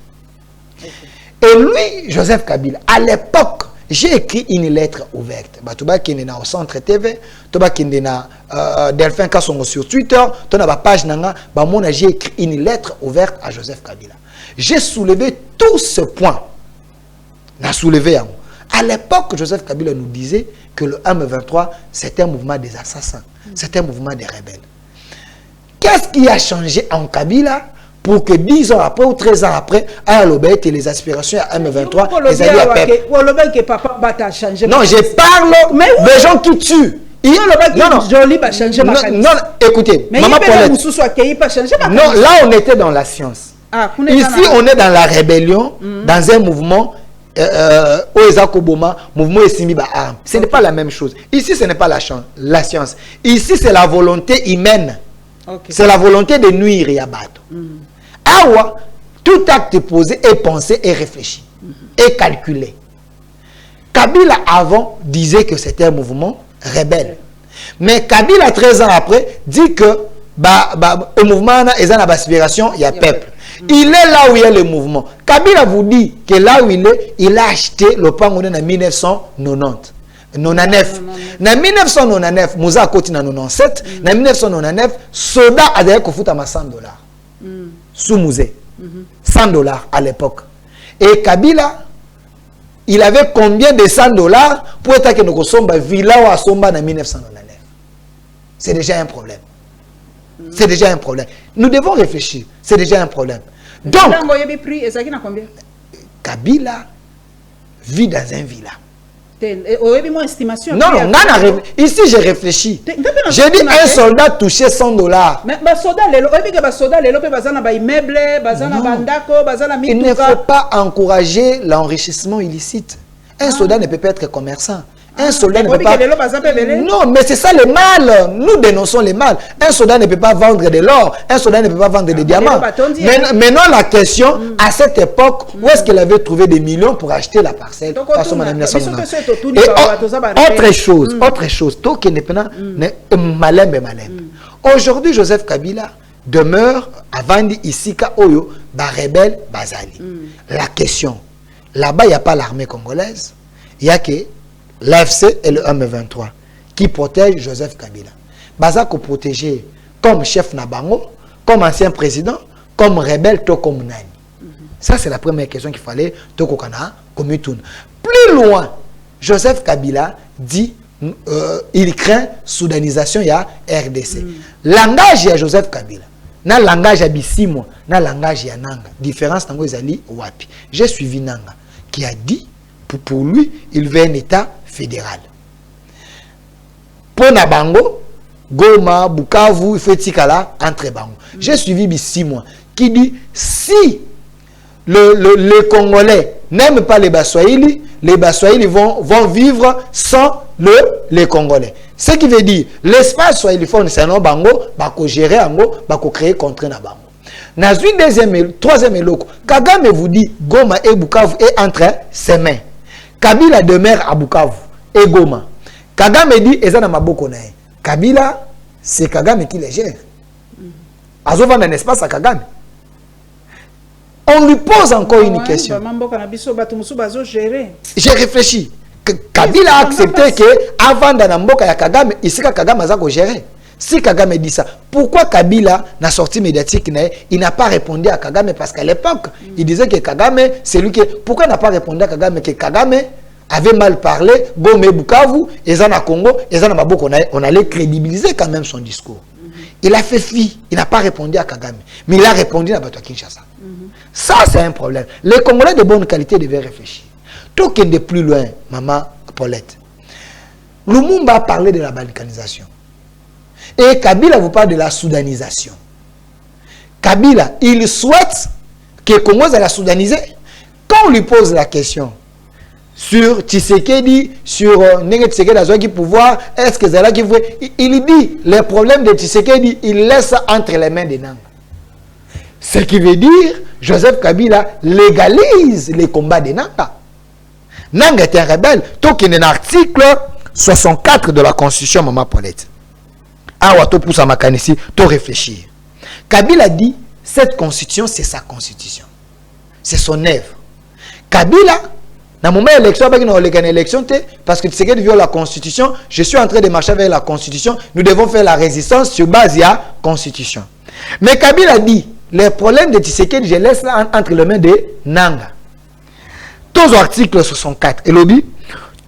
Et lui, Joseph Kabila, à l'époque, j'ai écrit une lettre ouverte. Batuba qui est au centre TV, Toba qui est Delphin Kasongo sur Twitter, ton a page nanga, j'ai écrit une lettre ouverte à Joseph Kabila. J'ai soulevé tout ce point. N'a soulevé à l'époque, Joseph Kabila nous disait que le M23 c'était un mouvement des assassins, c'était un mouvement des rebelles. Qu'est-ce qui a changé en Kabila pour que 10 ans après ou 13 ans après, à l'obéit et les aspirations à M23, les alliés à peuple. Non, je parle des gens qui tuent. Non, écoutez, maman Paulette. Non, là on était dans la science. Ici on est dans la rébellion, dans un mouvement. Mouvement ce n'est pas la même chose. Ici, ce n'est pas la science. Ici, c'est la volonté humaine. Okay. C'est la volonté de nuire Yabato. Awa, tout acte posé est pensé et réfléchi et calculé. Kabila avant disait que c'était un mouvement rebelle. Mais Kabila 13 ans après dit que le mouvement est une aspiration, il y a peuple. Il est là où il y a le mouvement. Kabila vous dit que là où il a acheté le Pangolais en 1990. 99. En 1999, Moussa a continué en 97. En 1999, Soda a d'ailleurs coûté à $100. Sous Mouzé. $100 à l'époque. Et Kabila, il avait combien de $100 pour être que nous sommes villa ou à Somba en 1999? C'est déjà un problème. C'est déjà un problème. Nous devons réfléchir. C'est déjà un problème. Donc, Kabila vit dans un villa. Non, non, ici j'ai réfléchi. J'ai dit un soldat touché $100. Il ne faut pas encourager l'enrichissement illicite. Un soldat ne peut pas être commerçant. Un soldat ne peut pas... Non, Non, mais c'est ça le mal. Nous dénonçons le mal. Un soldat ne peut pas vendre de l'or. Un soldat ne peut pas vendre des diamants. Maintenant, la question, à cette époque, où est-ce qu'elle avait trouvé des millions pour acheter la parcelle? Autre chose. Aujourd'hui, Joseph Kabila demeure avant ici Oyo, rebelle Bazali. La question, là-bas, il n'y a pas l'armée congolaise. Il y a que l'AFC et le M23 qui protègent Joseph Kabila. Bazako protégé comme chef Nabango, comme ancien président, comme rebelle, comme Nani. Ça, c'est la première question qu'il fallait Tokokana, comme tout. Plus loin, Joseph Kabila dit il craint soudanisation, il y a RDC. Langage, il y a Joseph Kabila. Na langage à Bissimo, na langage à Nanga. Différence dans les alliés Wapi. J'ai suivi Nanga qui a dit pour lui, il veut un État fédéral. Pour Nabango, Goma, Bukavu, il faut Tikala entre Bango. J'ai suivi Bissimo qui dit si les Congolais n'aiment pas les Baswahili vont vivre sans les Congolais. Ce qui veut dire, l'espace swahiliphone, c'est un bango, bako gérer ango, bako créer contre na bango. Dans une troisième éloko, Kagame vous dit, Goma et Bukavu est entre ses mains. Kabila demeure à Bukavu et Goma. Kagame dit, Ezana Maboko nae. Kabila, c'est Kagame qui les gère. Azovan un espace à Kagame. On lui pose encore une question. J'ai réfléchi. Kabila a accepté que avant d'Anamboka ya Kagame, ici Kagame a géré. Si Kagame dit ça, pourquoi Kabila n'a sorti médiatique, il n'a pas répondu à Kagame parce qu'à l'époque, il disait que Kagame, c'est lui qui... Pourquoi il n'a pas répondu à Kagame que Kagame avait mal parlé, Gome Bukavu, et Zana Congo, et Zana Maboko, on allait crédibiliser quand même son discours. Il a fait fi, il n'a pas répondu à Kagame, mais il a répondu à Bato Kinshasa. Ça, c'est un problème. Les Congolais de bonne qualité devaient réfléchir. Tout qui est de plus loin, maman Paulette. Lumumba a parlé de la balkanisation. Et Kabila vous parle de la soudanisation. Kabila, il souhaite que Congo soit soudanisé. Quand on lui pose la question sur Tshisekedi, sur Nenge Tshisekedi a qui pouvoir, est-ce que Zala qui veut, il dit les problèmes de Tshisekedi, il laisse entre les mains des Nanga. Ce qui veut dire, Joseph Kabila légalise les combats des Nanga. Nanga est un rebelle. Donc, il y a un article 64 de la Constitution, maman Paulette. Ah, ouais, pour ça, ici, tu réfléchir. Kabila dit, cette Constitution, c'est sa Constitution. C'est son œuvre. Kabila, dans le moment de l'élection, il y a une élection, parce que Tshisekedi viole la Constitution, je suis en train de marcher vers la Constitution, nous devons faire la résistance sur base de la Constitution. Mais Kabila dit, les problèmes de Tshisekedi, je laisse là entre les mains de Nanga. Tous articles 64, et lobby,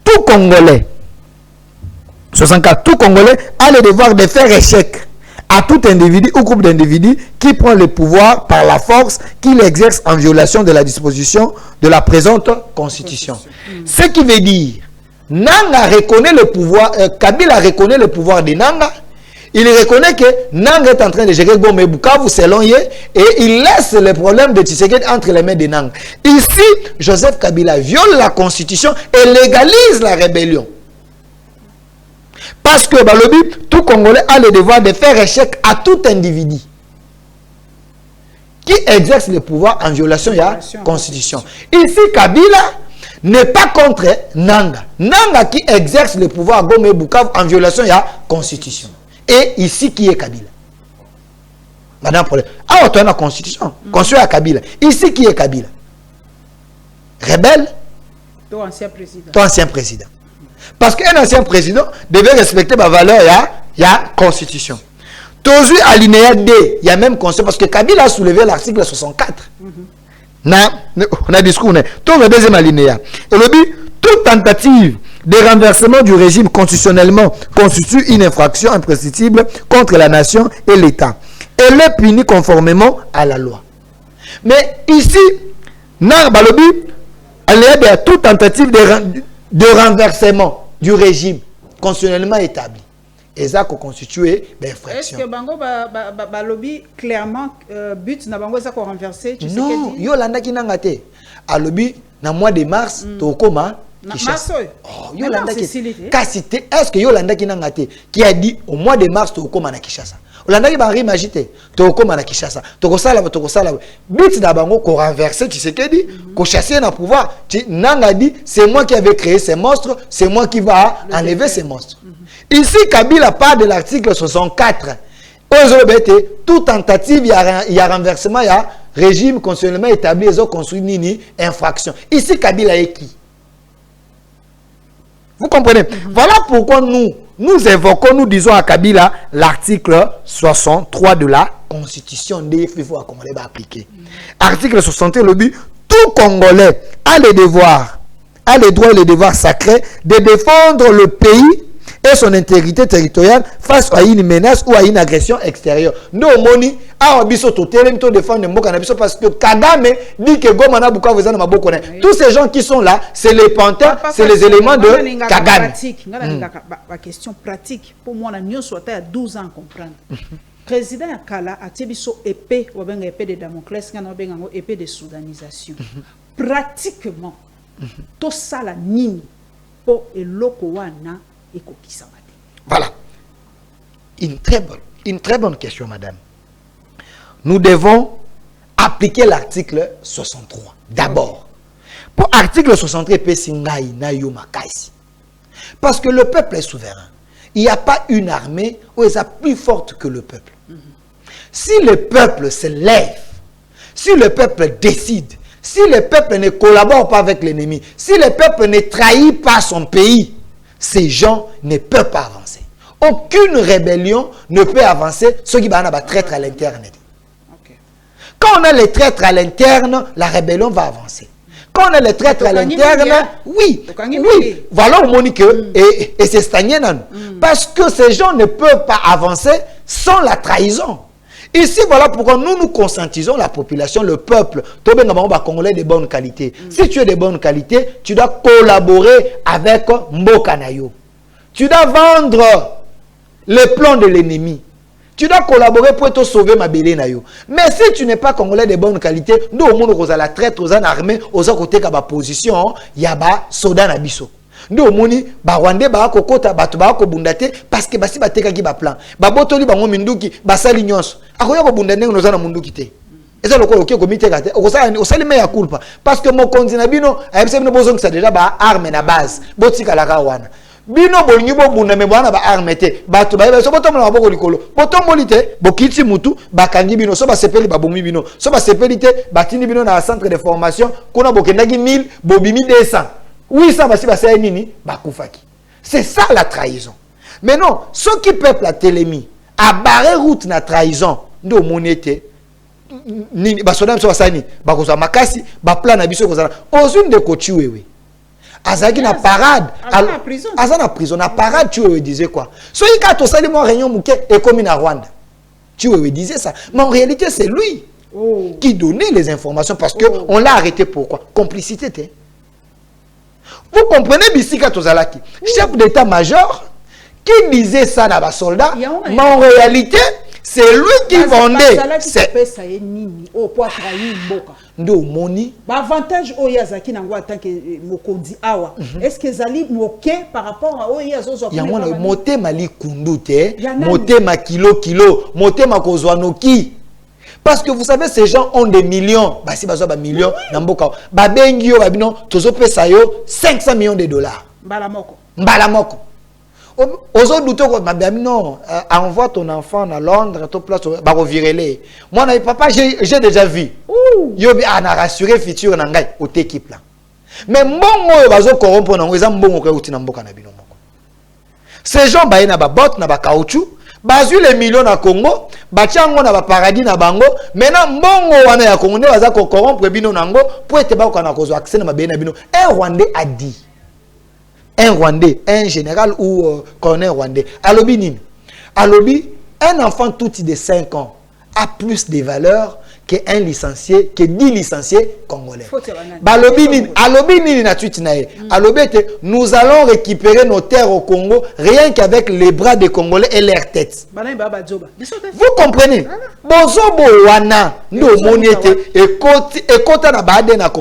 tout Congolais, 64, tout Congolais a le devoir de faire échec à tout individu ou groupe d'individus qui prend le pouvoir par la force qu'il exerce en violation de la disposition de la présente Constitution. Ce qui veut dire, Nanga reconnaît le pouvoir, Kabila reconnaît le pouvoir de Nanga. Il reconnaît que Nanga est en train de gérer Gome et Bukavu selon lui et il laisse le problème de Tshisekedi entre les mains de Nanga. Ici, Joseph Kabila viole la Constitution et légalise la rébellion. Parce que le but, tout Congolais a le devoir de faire échec à tout individu qui exerce le pouvoir en violation de la Constitution. Ici, Kabila n'est pas contre Nanga. Nanga qui exerce le pouvoir à Gome et Bukavu en violation de la Constitution. Et ici, qui est Kabila? Madame Paulette. Ah, tu as la Constitution. Constitution à Kabila. Ici, qui est Kabila? Rebelle? Toi, ancien président. Toi, ancien président. Parce qu'un ancien président devait respecter ma valeur, il y a Constitution. Toujours alinéa D, il y a même Constitution. Parce que Kabila a soulevé l'article 64. On a discours. Tout le deuxième alinéa. Et le but, toute tentative de renversement du régime constitutionnellement constitue une infraction imprescriptible contre la nation et l'État. Elle est punie conformément à la loi. Mais ici, il y a toute tentative de renversement du régime constitutionnellement établi. Et ça constitue des infractions. Est-ce que Bango lobby clairement but na Bango ça renverser? Non, yo landa ki nangate. A lobby na mois de mars tokoma Oh, Yolanda est-ce que Yolanda qui a dit au mois de mars au Koma na Kinshasa. Yolanda qui va rimagiter to Koma na Kinshasa. To kosala but na bango ko renverser Tshisekedi, ko chasser na pouvoir. Nanga dit c'est moi qui avais créé ces monstres, c'est moi qui va enlever ces monstres. Ici Kabila parle de l'article 64. Toute tentative, il y a renversement, il y a régime constitutionnellement établi, ils ont construit une infraction. Ici, Kabila est qui? Vous comprenez? Voilà pourquoi nous évoquons, nous disons à Kabila l'article 63 de la Constitution des FIFO à Congolais va appliquer. Article 63, le but, tout Congolais a les devoirs, a les droits et les devoirs sacrés de défendre le pays et son intégrité territoriale face à une menace ou à une agression extérieure. Nous, moni, à biso to télém to défendre mboka na biso parce que Kagame dit que Goma na Bukavu za na maboko na. Tous ces gens qui sont là, c'est les pantins, c'est les éléments de Kagame. La question pratique pour moi, nous sommes à 12 ans à comprendre. Président Kala a biso épée ou bien épée de Damoclès, épée de soudanisation. Pratiquement, tout ça la nini pour eloko wana. Voilà. Une très bonne question, madame. Nous devons appliquer l'article 63. D'abord, pour l'article 63, parce que le peuple est souverain. Il n'y a pas une armée où elle est plus forte que le peuple. Si le peuple se lève, si le peuple décide, si le peuple ne collabore pas avec l'ennemi, si le peuple ne trahit pas son pays, ces gens ne peuvent pas avancer. Aucune rébellion ne peut avancer, ceux qui vont traître à l'interne. Okay. Quand on a les traîtres à l'interne, la rébellion va avancer. Quand on a les traîtres à l'interne, oui. Voilà au Monique et c'est stagné. Parce que ces gens ne peuvent pas avancer sans la trahison. Ici, voilà pourquoi nous conscientisons la population, le peuple. Congolais de bonne qualité. Si tu es de bonne qualité, tu dois collaborer avec Mbokanayo. Tu dois vendre les plans de l'ennemi. Tu dois collaborer pour te sauver ma belle nayo. Mais si tu n'es pas Congolais de bonne qualité, nous au monde la traite aux armées, aux côtés de la position, il y a des soldats na biso. Nous moni ba Rwandais ba kokota bato ba ko bundate parce que basi bateka ki ba plan ba botoli bango minduki basali nyonso akoya ko bundane ngoza na munduki te eza lokolo oke ko miteka te osali me ya culpa parce que mon konzina bino ayebisa bino bozong sa déjà ba arme na base botika la kawana bino bolingi bo bunda me bwana ba arme te bato ba so botomo na boko likolo botomboli te bokiti mutu bakangi bino so ba sepeli ba bomi bino so ba sepeli te batini bino na centre de formation kuna bokendaki 1000 bobimi 200. Oui, ça va se nini, bakufaki. C'est ça la trahison. Mais non, ceux qui peuplent la télémie, à barrer route na trahison, nous monété, ni basodam so sani, bakoza makasi, ba plan na biso kozala. Ozune de ko tuewe. Azaki na parade, azana prison na parade tuewe disait quoi? So il ka to sali mo réunion muke et comme na Rwanda. Tuewe disait ça. Mais en réalité, c'est lui qui donnait les informations parce que on l'a arrêté pourquoi? Complicité était. Vous comprenez Bissika Tozalaki, chef d'état-major, qui disait ça à bas soldats, mais en réalité, c'est lui qui vendait. C'est avantage Oyazaki Nangwa tant que Mokondi Awa. Est-ce que Zali moqué par rapport à Oyazo? Il y a un moté mali kundute, moté ma kilo, moté ma kozwanoki. Parce que vous savez, ces gens ont des millions. Bah, si bazo ba millions, namboka. Ba bengio ba bino, tozo pesa yo 500 millions de dollars. Mbalamoko. Ozo douto ko mabami non, envoie ton enfant à Londres, ton place ba revirele. Moi na papa, j'ai déjà vu. Yo bi ana rassurer futur na ngai au équipe là. Mais mbongo bazo corrompre na ngeza mbongo ko uti na mboka na bino moko. Ces gens ba na ba bot na ba caoutchouc. Bazu les millions na Congo, batiango na ba paradis na bango, maintenant mbongo wana ya Congo baza ko corrompre bino nango pour être ba ko na kozo accès na mabé na bino. Un Rwandais a dit. Un Rwandais, un général ou colonel Rwandais. Alobi nini? Alobi, un enfant tout de 5 ans a plus de valeur qu'un licencié, que 10 licenciés congolais. Nous allons récupérer nos terres au Congo rien qu'avec les bras des Congolais et leurs têtes. Vous comprenez?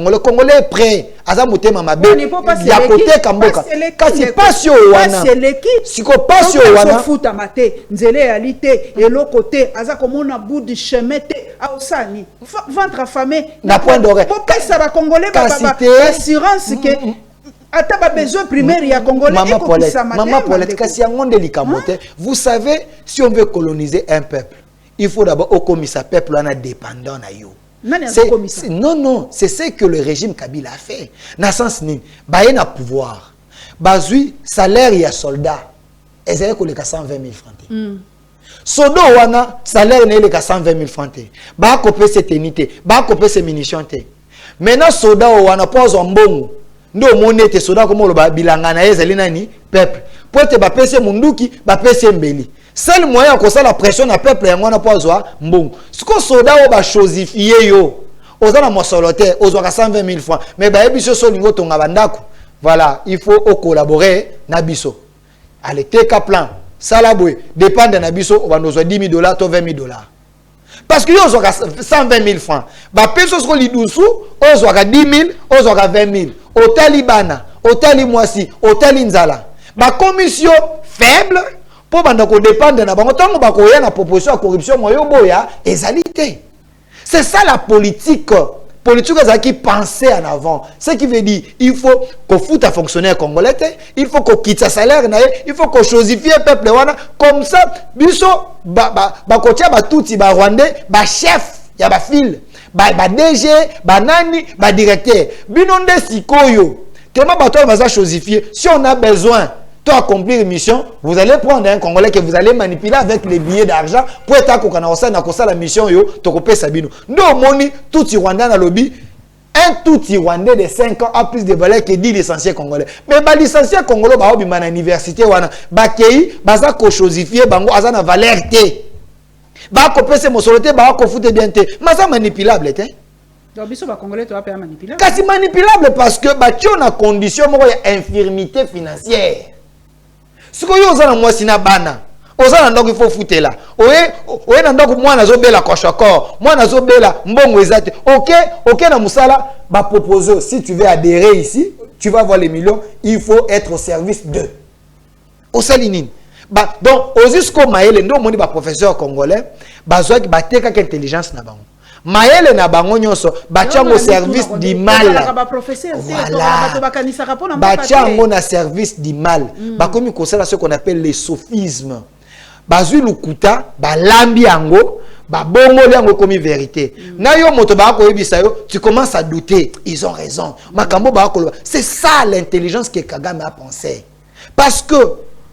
Le Congolais est prêt aza motema mabe ya côté kamboka kasi pasi o wana siko pasi o wana futa mate nzele ya lité et l'autre côté aza komona bout du chemin te ausani ventre affamé na point d'oreille pour que ça va congolais assurance que ata ba besoin primaire ya congolais maman Paulette kasi yango nde likambo te. Vous savez, si on veut coloniser un peuple, il faut d'abord okomisa peuple wana dépendant na yo. Non, c'est ce que le régime Kabila a fait. Na sens ni ba na pouvoir. Bazui salaire ya soldat. Ezali ko le 120 000 francs. Sodo wana salaire na le 120 000 francs. Ba kopé cette unité, ba kopé ces munitions te. Maintenant soda wana pose mbongo. Ndo monete soda komo lo ba bilanga na ezali nani peuple. Pour te ba pese munduki, ba pese mbeli. Seul moyen ko la pression na peuple yango na pozwa mbongo. Siko soda o ba chosifier yo. Ozana mosolote, ozwa 120 000 francs. Mais ba ebiso so ningo tonga bandako. Voilà, il faut collaborer na biso. Allez, teka plan. Salaboué, dépend de na biso, on va nous $10 000 to $20 000. Parce que yo ozwa 120 000 francs. Ba peso so li dousu, ozwa 10 000, ozwa 20 000. Otali bana, otali mwasi, otali nzala. Ba commission faible pour bandako dépendre na bango tango ba koya na proposition à corruption moyo boya ezalité. C'est ça la politique. Politique qui penser en avant. Ce qui veut dire il faut qu'on foute à fonctionnaire congolais, il faut qu'on quitte sa salaire, il faut qu'on chosifie le peuple wana comme ça. Biso ba kotia ba touti ba rwandais, ba chef, ya ba fil, ba DG, ba nani, ba directeur. Binonde sikoyo. Tellement ba toi va chosifier. Si on a besoin pour accomplir une mission, vous allez prendre un Congolais que vous allez manipuler avec les billets d'argent pour être à la mission yo tokopé sabino. Non moni tout Rwandais na lobby, un tout Rwandais de 5 ans a plus de valeur que 10 licenciés congolais. Mais ba licenciés congolais ba obi na université wana ba kei baza ko chosifier bango azana valeur té. Ba ko pese mosoloté ba ko fouté bien té. Mais ça manipulable té. Donc biso ba congolais to pa manipulable. Kasi manipulable parce que ba tu na condition moko ya infirmité financière. Si vous avez moi sina bana, ozana ndoko il faut foutre là. Oye na ndoko mwana zo bela koshoko, mwana zo bela mbongo ezate. OK na musala ba proposer si tu veux adhérer ici, tu vas avoir les millions, il faut être au service de. Osalinine. Ba donc ozisko maele ndo moni ba professeur congolais, bazwa ki bateka ka intelligence na bango. Maele na bango nyonso bachango service du mal. Voilà. Bachango na service du mal. Bakomi kosala ce qu'on appelle les sophismes. Bazui lukuta, balambi yango, babongo yango komi vérité. Na yo moto ba ko yebisa yo, tu commences à douter, ils ont raison. Makambo ba ko. C'est ça l'intelligence que Kagame a pensé. Parce que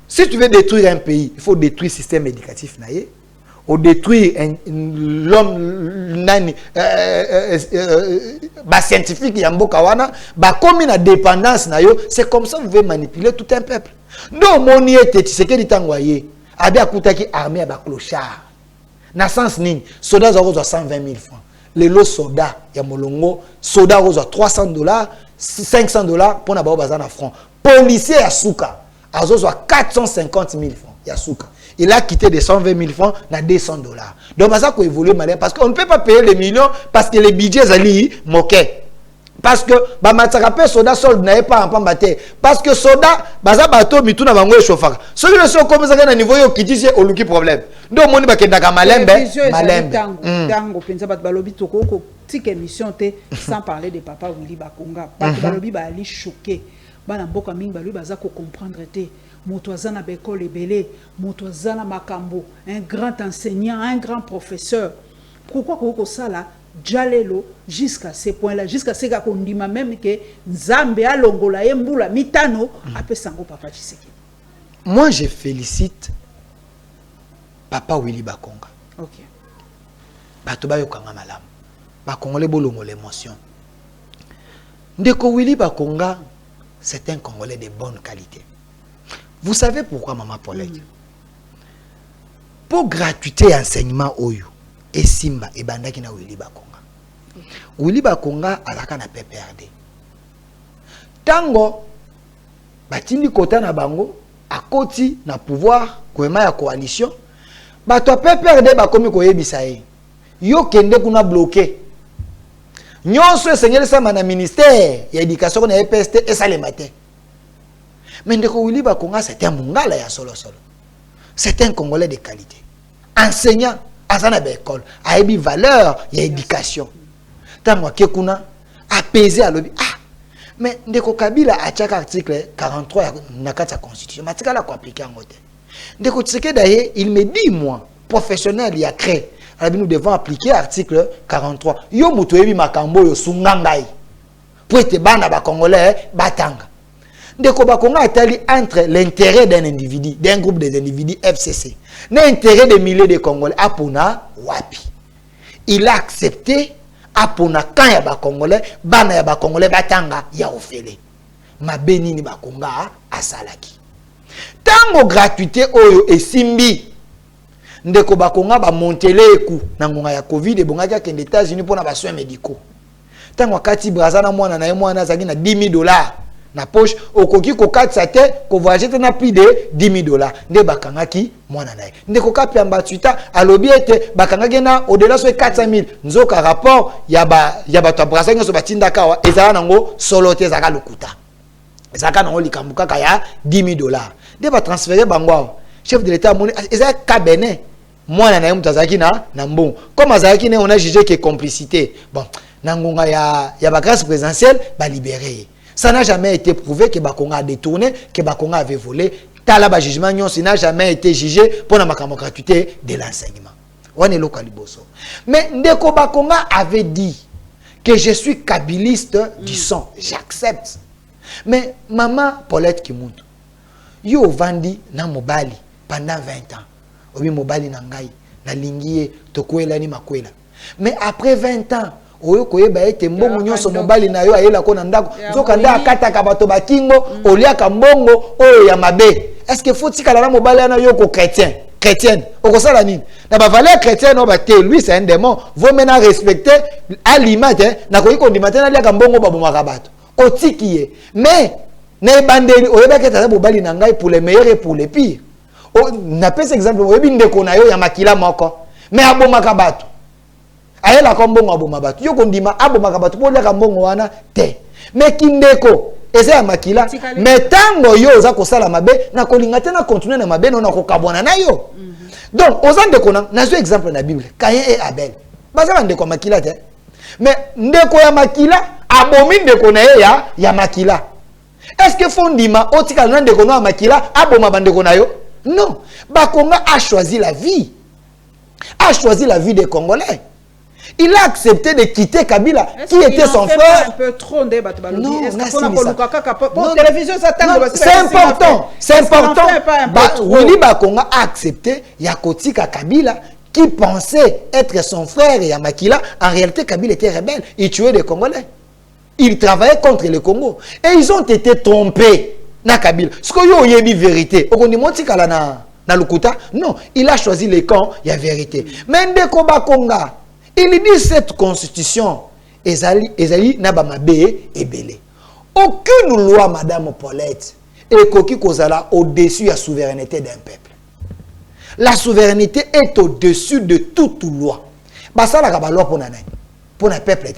si tu veux détruire un pays, il faut détruire le système éducatif naie. Ou détruire l'homme nani scientifique yamboka wana ba comme une dépendance na yo, c'est comme ça que vous pouvez manipuler tout un peuple. Non moni ete Tshisekedi tangoye abi akutaki armée ba clochard na sens nini soda za 120 000 francs les lots soda ya molongo soda roza $300 $500 pour na ba bazana francs policier ya suka azozwa 450 000 francs ya suka. Il a quitté de 120 000 francs à $200. Donc, ça peut évoluer malin parce qu'on ne peut pas payer les millions parce que les budgets allaient moquer. Parce que, bah, soda solde n'avait pas un pan batté. Parce que soda, baza bateau, mitou na bango chauffeur. Celui qui sont comme ça, à niveau qui dit c'est au luki problème. Donc, mon iba kendaka malembe, malembe. Tango, pensa bat balobi toko ko tique émission te sans parler de papa Willy Bakonga. Bat balobi ba ali choqué. Bana mboka mingi balobi baza ko comprendre te. Motoazana Bekole Ebele, Motoazana Makambo, un grand enseignant, un grand professeur. Pourquoi qu'on ça là, Djalelo, jusqu'à ce point-là, jusqu'à ce qu'on dit même que Nzambe a longola embula mitano après sango papa Tshisekedi. Moi je félicite papa Willy Bakonga. OK. Bato ba yokanga malamu. Ba Congolais bolongo l'émotion. Ndeko Willy Bakonga, c'est un Congolais de bonne qualité. Vous savez pourquoi, Maman Paulette? Pour gratuité enseignement Oyo et Simba et Bandaki na Willy Bakonga. Willy Bakonga alaka na PPRD. Tango batindi kota na bango akoti na pouvoir koema ya coalition. Bato PPRD bakomi koyebisa ye. Yo kende kuna bloqué. nyonso seigneur sama na ministère ya éducation na EPST et ça le matin. Mais ndeko Willy Bakonga c'est un mongala ya solo solo. C'est un Congolais de qualité. Enseignant à sa école, a une valeur, il y a éducation. Tant que kuna apaisé à l'objet. Ah, mais ndeko Kabila a chaque article 43 na sa constitution. Matika la ko appliquer en côté. Ndeko Tshisekedi d'ailleurs, il me dit moi, professionnel, il a créé. Alors nous devons appliquer article 43. Yo muto yebi makambo yo sungangai. Pour être bana ba Congolais batanga. Ndeko Bakonga atali entre l'intérêt d'un individu, d'un groupe des individus FCC, l'intérêt des milliers de Congolais, apona wapi. Il a accepté apona quand ya ba Congolais, bana ya ba Congolais batanga ya ofele. Ma benini Bakonga asalaki. Tango gratuité oyo esimbi. Ndeko Bakonga ba montele eku na ngonga ya Covid et bonga ya kende États-Unis pour na ba soins médicaux. Tango kati brazana mwana na mwana zaki na $10,000 na poche okoki ko katsa te ko voyager na plus de $10,000 nde bakangaki mwana nae ndeko kapiamba tuita alobi ete bakangaki na au-delà so 400,000 nzoka rapport ya bato brasanga so batinda kawa ezala nango solo te zaka lukuta ezaka nango likambuka ka ya $10,000 nde ba transférer bango chef de l'état moni ezaka kabene mwana nae mutazaki na mbongo comme azaki ne on a jugé que complicité bon nangonga ya ba grâce présidentielle ba libérer. Ça n'a jamais été prouvé que Bakonga a détourné, que Bakonga avait volé. Talaba jugement, ça n'a jamais été jugé pour la gratuité de l'enseignement. On est local. Mais Ndeko Bakonga avait dit que je suis kabiliste du son. J'accepte. Mais maman Paulette Kimuntu, yo vandi na mobali pendant 20 ans. Obi mobali na ngai, na lingiye, tokwela ni makwela. Mais après 20 ans, oyo koyeba ete mbongo nyonso mobali na yo ayela ko na ndako nzoka nda akata ka bato bakingo oliaka mbongo oyo ya mabe. Est-ce que faut tikala na mobali na yo ko chrétienne okosala nini na ba valeur chrétienne no ba te lui c'est un démon vaut maintenant respecter à l'image na ko ndima tena liaka mbongo babomaka bato otikiye mais na bandeli oyeba ke tata mobali na ngai pour les meilleurs et pour les pires. Na pese exemple oyebi ndeko na yo ya makila moko mais abomaka bato ayela kombongo aboma bato yo kondima aboma bato po leka mbongo wana te mais kindeko eza ya makila mais tango yo oza kosala mabe na kolinga te na continuer na mabe na kokabwana na yo donc oza ndeko na zo exemple na Bible Caïn et Abel baza ba ndeko makila te mais ndeko ya makila abomi ndeko na ye ya makila. Est-ce que fondima otika na ndeko na makila aboma bandeko na yo? Non. Bakonga a choisi la vie des Congolais. Il a accepté de quitter Kabila, qui était son frère. Un peu trop de non, c'est important. C'est important. Willy Bakonga a accepté Yakotika Kabila, qui pensait être son frère et Yamakila. En réalité, Kabila était rebelle. Il tuait les Congolais. Il travaillait contre le Congo. Et ils ont été trompés. Na Kabila. Ce que yo yebi vérité. Na Lukuta. Non, il a choisi les camps, il y a vérité. Mais Ndeko Bakonga, il dit cette constitution, Ezali Nabamabe et Belé. Aucune loi, Madame Paulette, est koki kozala au-dessus de la souveraineté d'un peuple. La souveraineté est au-dessus de toute loi. Basa la loi pour un peuple.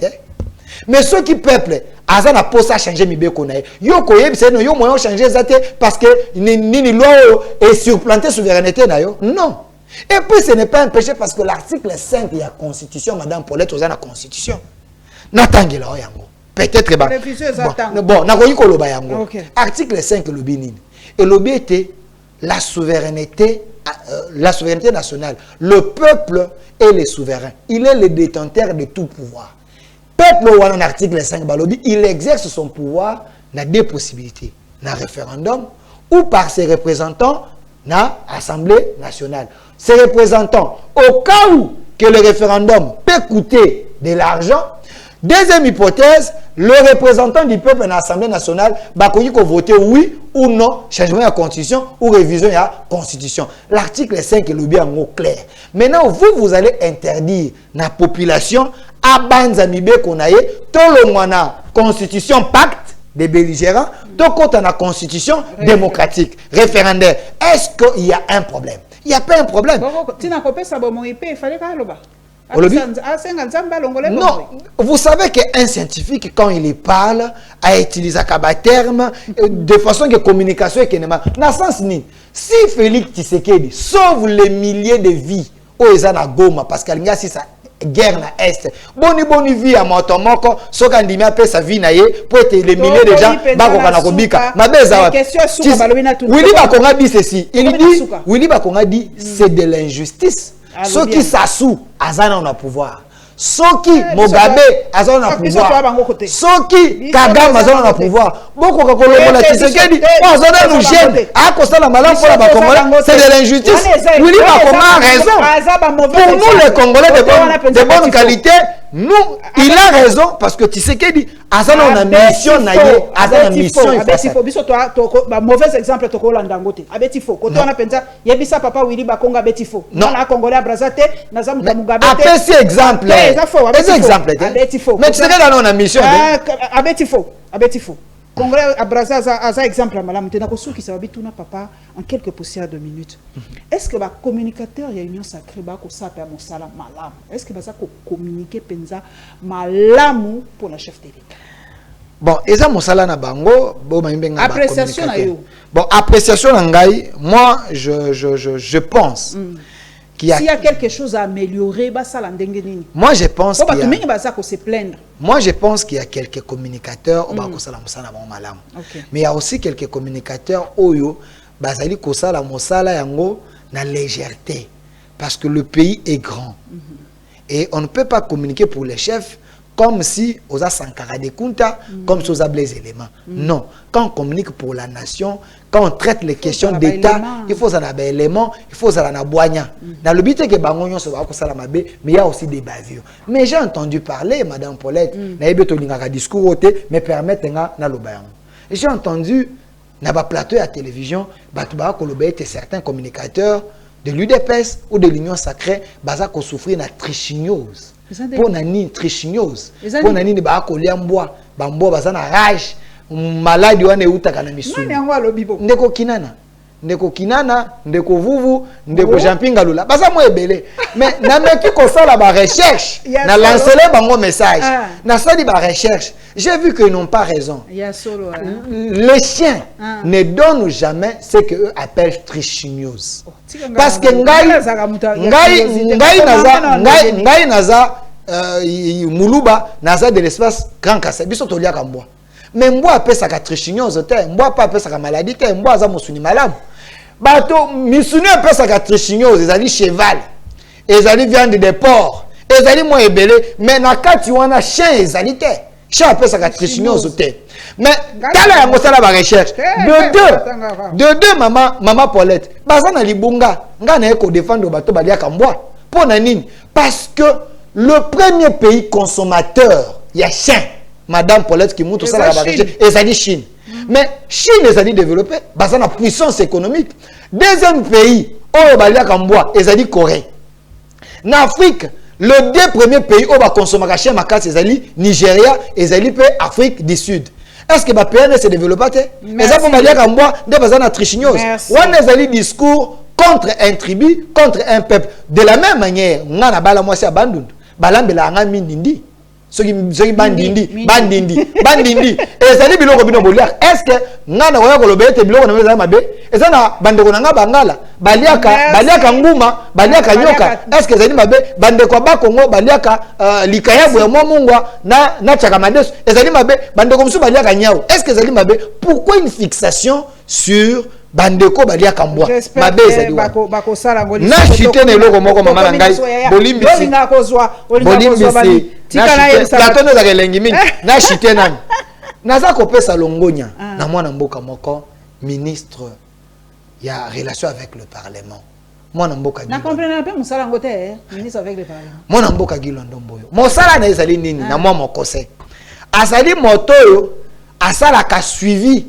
Mais ceux qui peuplent, Azan a posé à changer mi bekonaye. Yo koyeb c'est no yo moyen changer zate parce que ni loi est surplanté souveraineté na yo. Non. Et puis ce n'est pas un péché parce que l'article 5 il y a constitution Madame Paulette aux la constitution. Natangela yango. Peut-être bon, na koyi koloba yango. Article 5 le binin. Et le était la souveraineté nationale. Le peuple est le souverain. Il est le détenteur de tout pouvoir. Peuple ou en article 5 balobi, il exerce son pouvoir dans deux possibilités, dans référendum ou par ses représentants dans l'Assemblée nationale. Ces représentants, au cas où que le référendum peut coûter de l'argent, deuxième hypothèse, le représentant du peuple dans l'Assemblée nationale va voter oui ou non, changement de la constitution ou révision de la constitution. L'article 5 est le bien mot clair. Maintenant, vous allez interdire la population à Banzamibe Konaye, tout le monde constitution pacte des belligérants, tout le monde a constitution démocratique, référendaire. Est-ce qu'il y a un problème? Il n'y a pas un problème. Il fallait Non, vous savez qu'un scientifique, quand il parle, a utilisé un terme de façon que communication est dans le sens ni. Si Félix Tshisekedi sauve les milliers de vies aux Goma, parce qu'il y a ça guerre na est boni vie à motomoko soka ndimi apesa sa vie na ye pour être les milliers de gens bakokana kobika mabeza Willy Bakonga dit ceci, il dit Willy Bakonga dit c'est de l'injustice. Ceux qui s'assouent azana on a pouvoir. Soki Mugabe azana na pouvoir. Soki Kagame azana na pouvoir. Boko kakolobola Tshisekedi azana nous gêne. A cause la malin pour la Congolais, c'est de l'injustice. Willy Bakonga a raison. Pour nous les Congolais de bonne qualité, nous il a raison parce que Tshisekedi azana on a mission na ye, azana mission. Abetifo biso to mauvais exemple to ko landangote. Abetifo ko to na penza yebisa papa Willy Bakonga abetifo. Na Congolais Brazzaville na Mugabe. Après ce exemple exemple. Mais tu sais que on a mission. Abetifo. Congolais à Brazzaville a exemple malam tena ko suki ça bituna papa en quelques poussières de minutes. Est-ce que ba communicateur ya union sacrée ba ko sape à mosala malam? Est-ce que ba ça ko communiquer penza malamu pour la chef de l'État? Bon, eza mosala na bango, bo maimbenga ba appréciation na yo. Bon, appréciation na ngai, moi je pense s'il y a quelque chose à améliorer, moi je pense qu'il y a... Moi je pense qu'il y a quelques communicateurs mais il y a aussi quelques communicateurs oyo bazali kosala mosala yango na légèreté parce que le pays est grand et on ne peut pas communiquer pour les chefs comme si osa Sankara de Kunta, comme si osa Blaise éléments. Non, quand on communique pour la nation, quand on traite les questions d'État, il faut un élément, il faut un boigna. Dans le but que bangonyon se va ça la mabé, mais il y a aussi des bavures. Mais j'ai entendu parler, Madame Paulette, na yebeto lingaka discours oté, mais permettre na lobayan. Et j'ai entendu na ba plateau à télévision, batuba ko lobete certains communicateurs de l'UDPS ou de l'Union sacrée, baza ko souffrir na trichignose. Pour nani trichignose, pour nani ba kolia mboa, ba mboa baza na rage, maladi wane utaka na misuni. Ndeko kinana, ndeko vuvu, ndeko jampinga lula. Baza mo ebele. Mais na meki ko sala ba recherche, na lancer bango message. Na sali ba recherche. J'ai vu qu'ils n'ont pas raison. Les chiens ne donnent jamais ce qu'eux appellent trichignose. Parce que ngai naza muluba naza de l'espace grand cassé. Biso tolia kamboa. Mais mboa apesa ka trichignose te, mboa pa apesa ka maladie te, mboa za mosuni malamu. Bato misuni apesa ka trichignose, ezali cheval, ezali viande de porc, ezali mo ebele, mais na kati wana chien ezali te. Chien apesa ka trichignose te. Mais tala yango sala ba recherche. De deux maman Paulette, baza na libunga, nga na eko défendre bato balia kamboa. Pour na nini? Parce que le premier pays consommateur, il y a chien. Madame Paulette qui montre ça la recherche, ezali Chine. Mais Chine ezali développé, baza na puissance économique. Deuxième pays, oh balia kamboa, ezali Corée. En Afrique, le deux premiers pays où va consommer la chien makasi ezali Nigeria, ezali pe Afrique du Sud. Est-ce que ba pays se développe pas? Ezali balia kamboa, de baza na trichignose. Wana ezali discours contre un tribu, contre un peuple. De la même manière, ngana bala mwasi abandundu, balambela nga mindindi. Ceux qui bandindi. Et biloko bino bolia. Est-ce que ngana oya kolobete biloko na meza mabe? Eza na bandeko na nga bangala, baliaka nguma, baliaka nyoka. Est-ce que ezali mabe? Bandeko ba Kongo baliaka likaya boya mongwa na chaka madeso. Ezali mabe? Bandeko musu baliaka nyao. Est-ce que ezali mabe? Pourquoi une fixation sur bandeko baliaka mbwa? Mabe ezali bako sala ngoli. Na chite ne loko moko mama na ngai. Bolimbisi. Bolimbisi. La tonne za kelengi mingi na chite nani naza kopesa longonya na mwana mboka moko ministre ya relation avec le parlement mwana mboka na comprendre pas musala ngote ministre avec le parlement mwana mboka Gilondo Mboyo mosala na ezali nini na mwa mokose azali motoyo asala ka suivi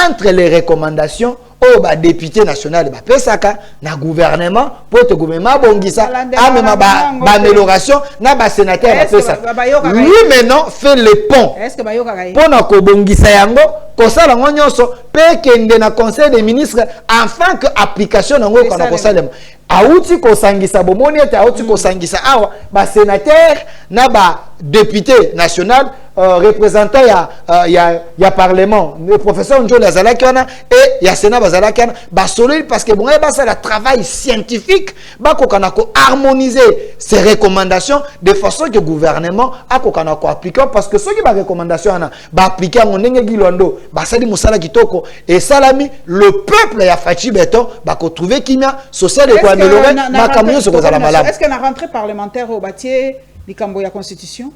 entre les recommandations au ba député national ba pesaka na gouvernement pour te gouvernement bongisa amema ba amélioration na ba sénateur ba pesaka lui maintenant fait le pont est-ce que bayoka pour na ko bongisa yango kosala ngo nyonso pe kende na conseil des ministres afin que application nango kana kosalema auti kosangisa bomoni ete auti kosangisa awa ba sénateur na ba député national représentant ya parlement le professeur Njo Lazalaki et ya sénat bazalaki ba solide parce que bon ba ça le travail scientifique ba kokana ko harmoniser ces recommandations de façon que gouvernement a kokana ko appliquer parce que ceux qui ba recommandation ana ba appliquer en ndenge gilondo ba sali musala kitoko et salami le peuple ya Fachi Beton ba ko trouver kimia social et quoi améliorer ma camion sur la malade. Est-ce que la rentrée parlementaire au bâtier likambo ya constitution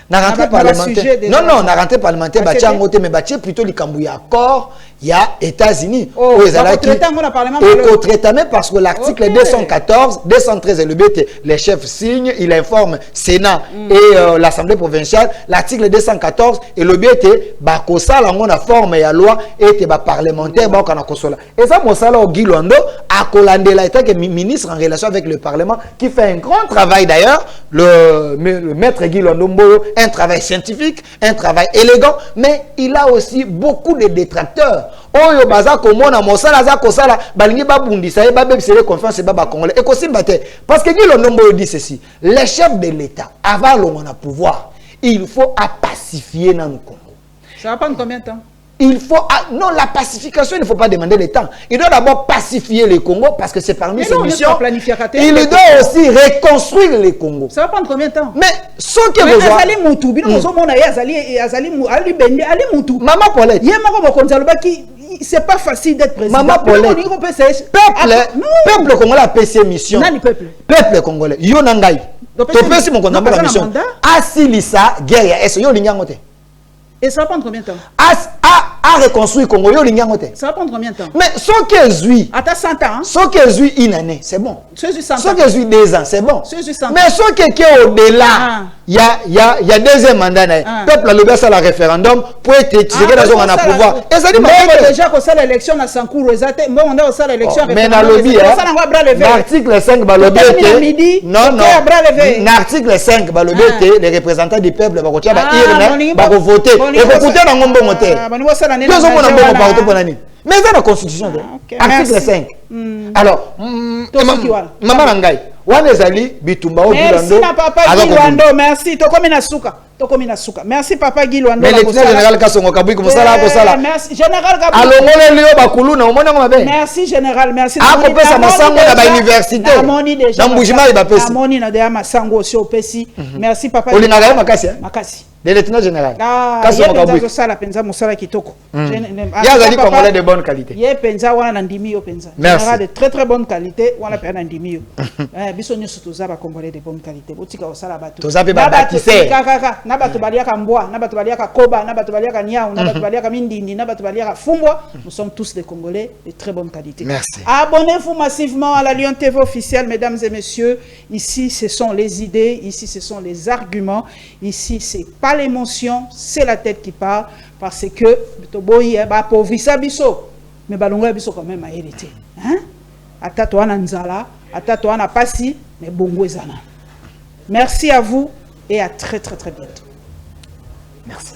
na rentrée parlementaire non na rentrée parlementaire batia ngote mais batia plutôt likambo ya accord ya États-Unis oh ezalaki au traitement parce que l'article 214 213 et le BT les chefs signent il informe Sénat et l'Assemblée provinciale l'article 214 et le BT ba kosala ngona forme ya loi et ba parlementaire ba kana kosola et ça mosala au Gilondo a kolandela état que ministre en relation avec le parlement qui fait un grand travail d'ailleurs le maître Gilondo Mboyo, un travail scientifique, un travail élégant, mais il a aussi beaucoup de détracteurs. Oyo baza komona mosala za kosala balingi babundisa ba bebisele confiance ba congolais et kosimbate parce que Gilondo Mboyo dit ceci les chefs de l'État avant le pouvoir il faut pacifier dans le Congo. Ça va prendre combien de temps? Il faut non la pacification il ne faut pas demander le temps. Il doit d'abord pacifier le Congo parce que c'est parmi ses missions. Il doit aussi reconstruire le Congo. Ça va prendre combien de temps? Mais ce que vous avez Maman Paulette. C'est pas facile d'être président. Maman Paulette. Peuple congolais a fait ses missions. Peuple congolais. Yo nangai. Tu peux si mon compte la mission. Asilisa guerre est yo lingangote. Et ça va prendre combien de temps? À reconstruire Congo, ça va prendre combien de temps? Mais ce que je attends 100 ans. Ce que je une année, c'est bon. Ce que je 2 ans, c'est bon. Mais ce qui est au-delà, il y a deuxième mandat. Le peuple a levé ça le référendum pour être tiré dans un pouvoir. Et ça dit déjà que ça l'élection à Sankourou, bon on a ça l'élection mais dans le lobby, l'article 5 va le non, l'article 5 va le les représentants du peuple va voter. Et vous votez dans mon bon moteur. Mais c'est la constitution. Article 5. Alors, maman Nangai, merci papa Gilondo, merci. Merci papa Gilondo. Mais le général Kassongo Kabui comme ça là, merci général Kabui. Alors Léo Bakulu na omona mabe. Merci général, merci. A kopesa masango na ba université. Na mbujima ba pesi. Amoni na de masango aussi au pesi. Merci papa. Olinga makasi hein? Makasi. Le lieutenant général. Kassongo Kabui. Ça penza mosala kitoko. Yazali congolais de bonne qualité. Ye penza wana na ndimi yo penza. Général de très très bonne qualité, wana pe na ndimi yo. Biso nyoso toza ba congolais de bonne qualité. Botika osala bato. Toza pe ba bâtisseur. Na bato baliaka mbwa, na bato baliaka koba, na bato baliaka niao, na bato baliaka mindindi, na bato baliaka fumbwa. Nous sommes tous des Congolais de très bonne qualité. Merci. Abonnez-vous massivement à la Lyon TV officielle, mesdames et messieurs. Ici, ce sont les idées, ici, ce sont les arguments. Ici, c'est pas l'émotion, c'est la tête qui parle. Parce que, pour biso, mais balongo biso quand même a hérité. Hein? Atatoa na nzala, atatoa na pasi, mais bongo ezana. Merci à vous et à très très très bientôt. Merci.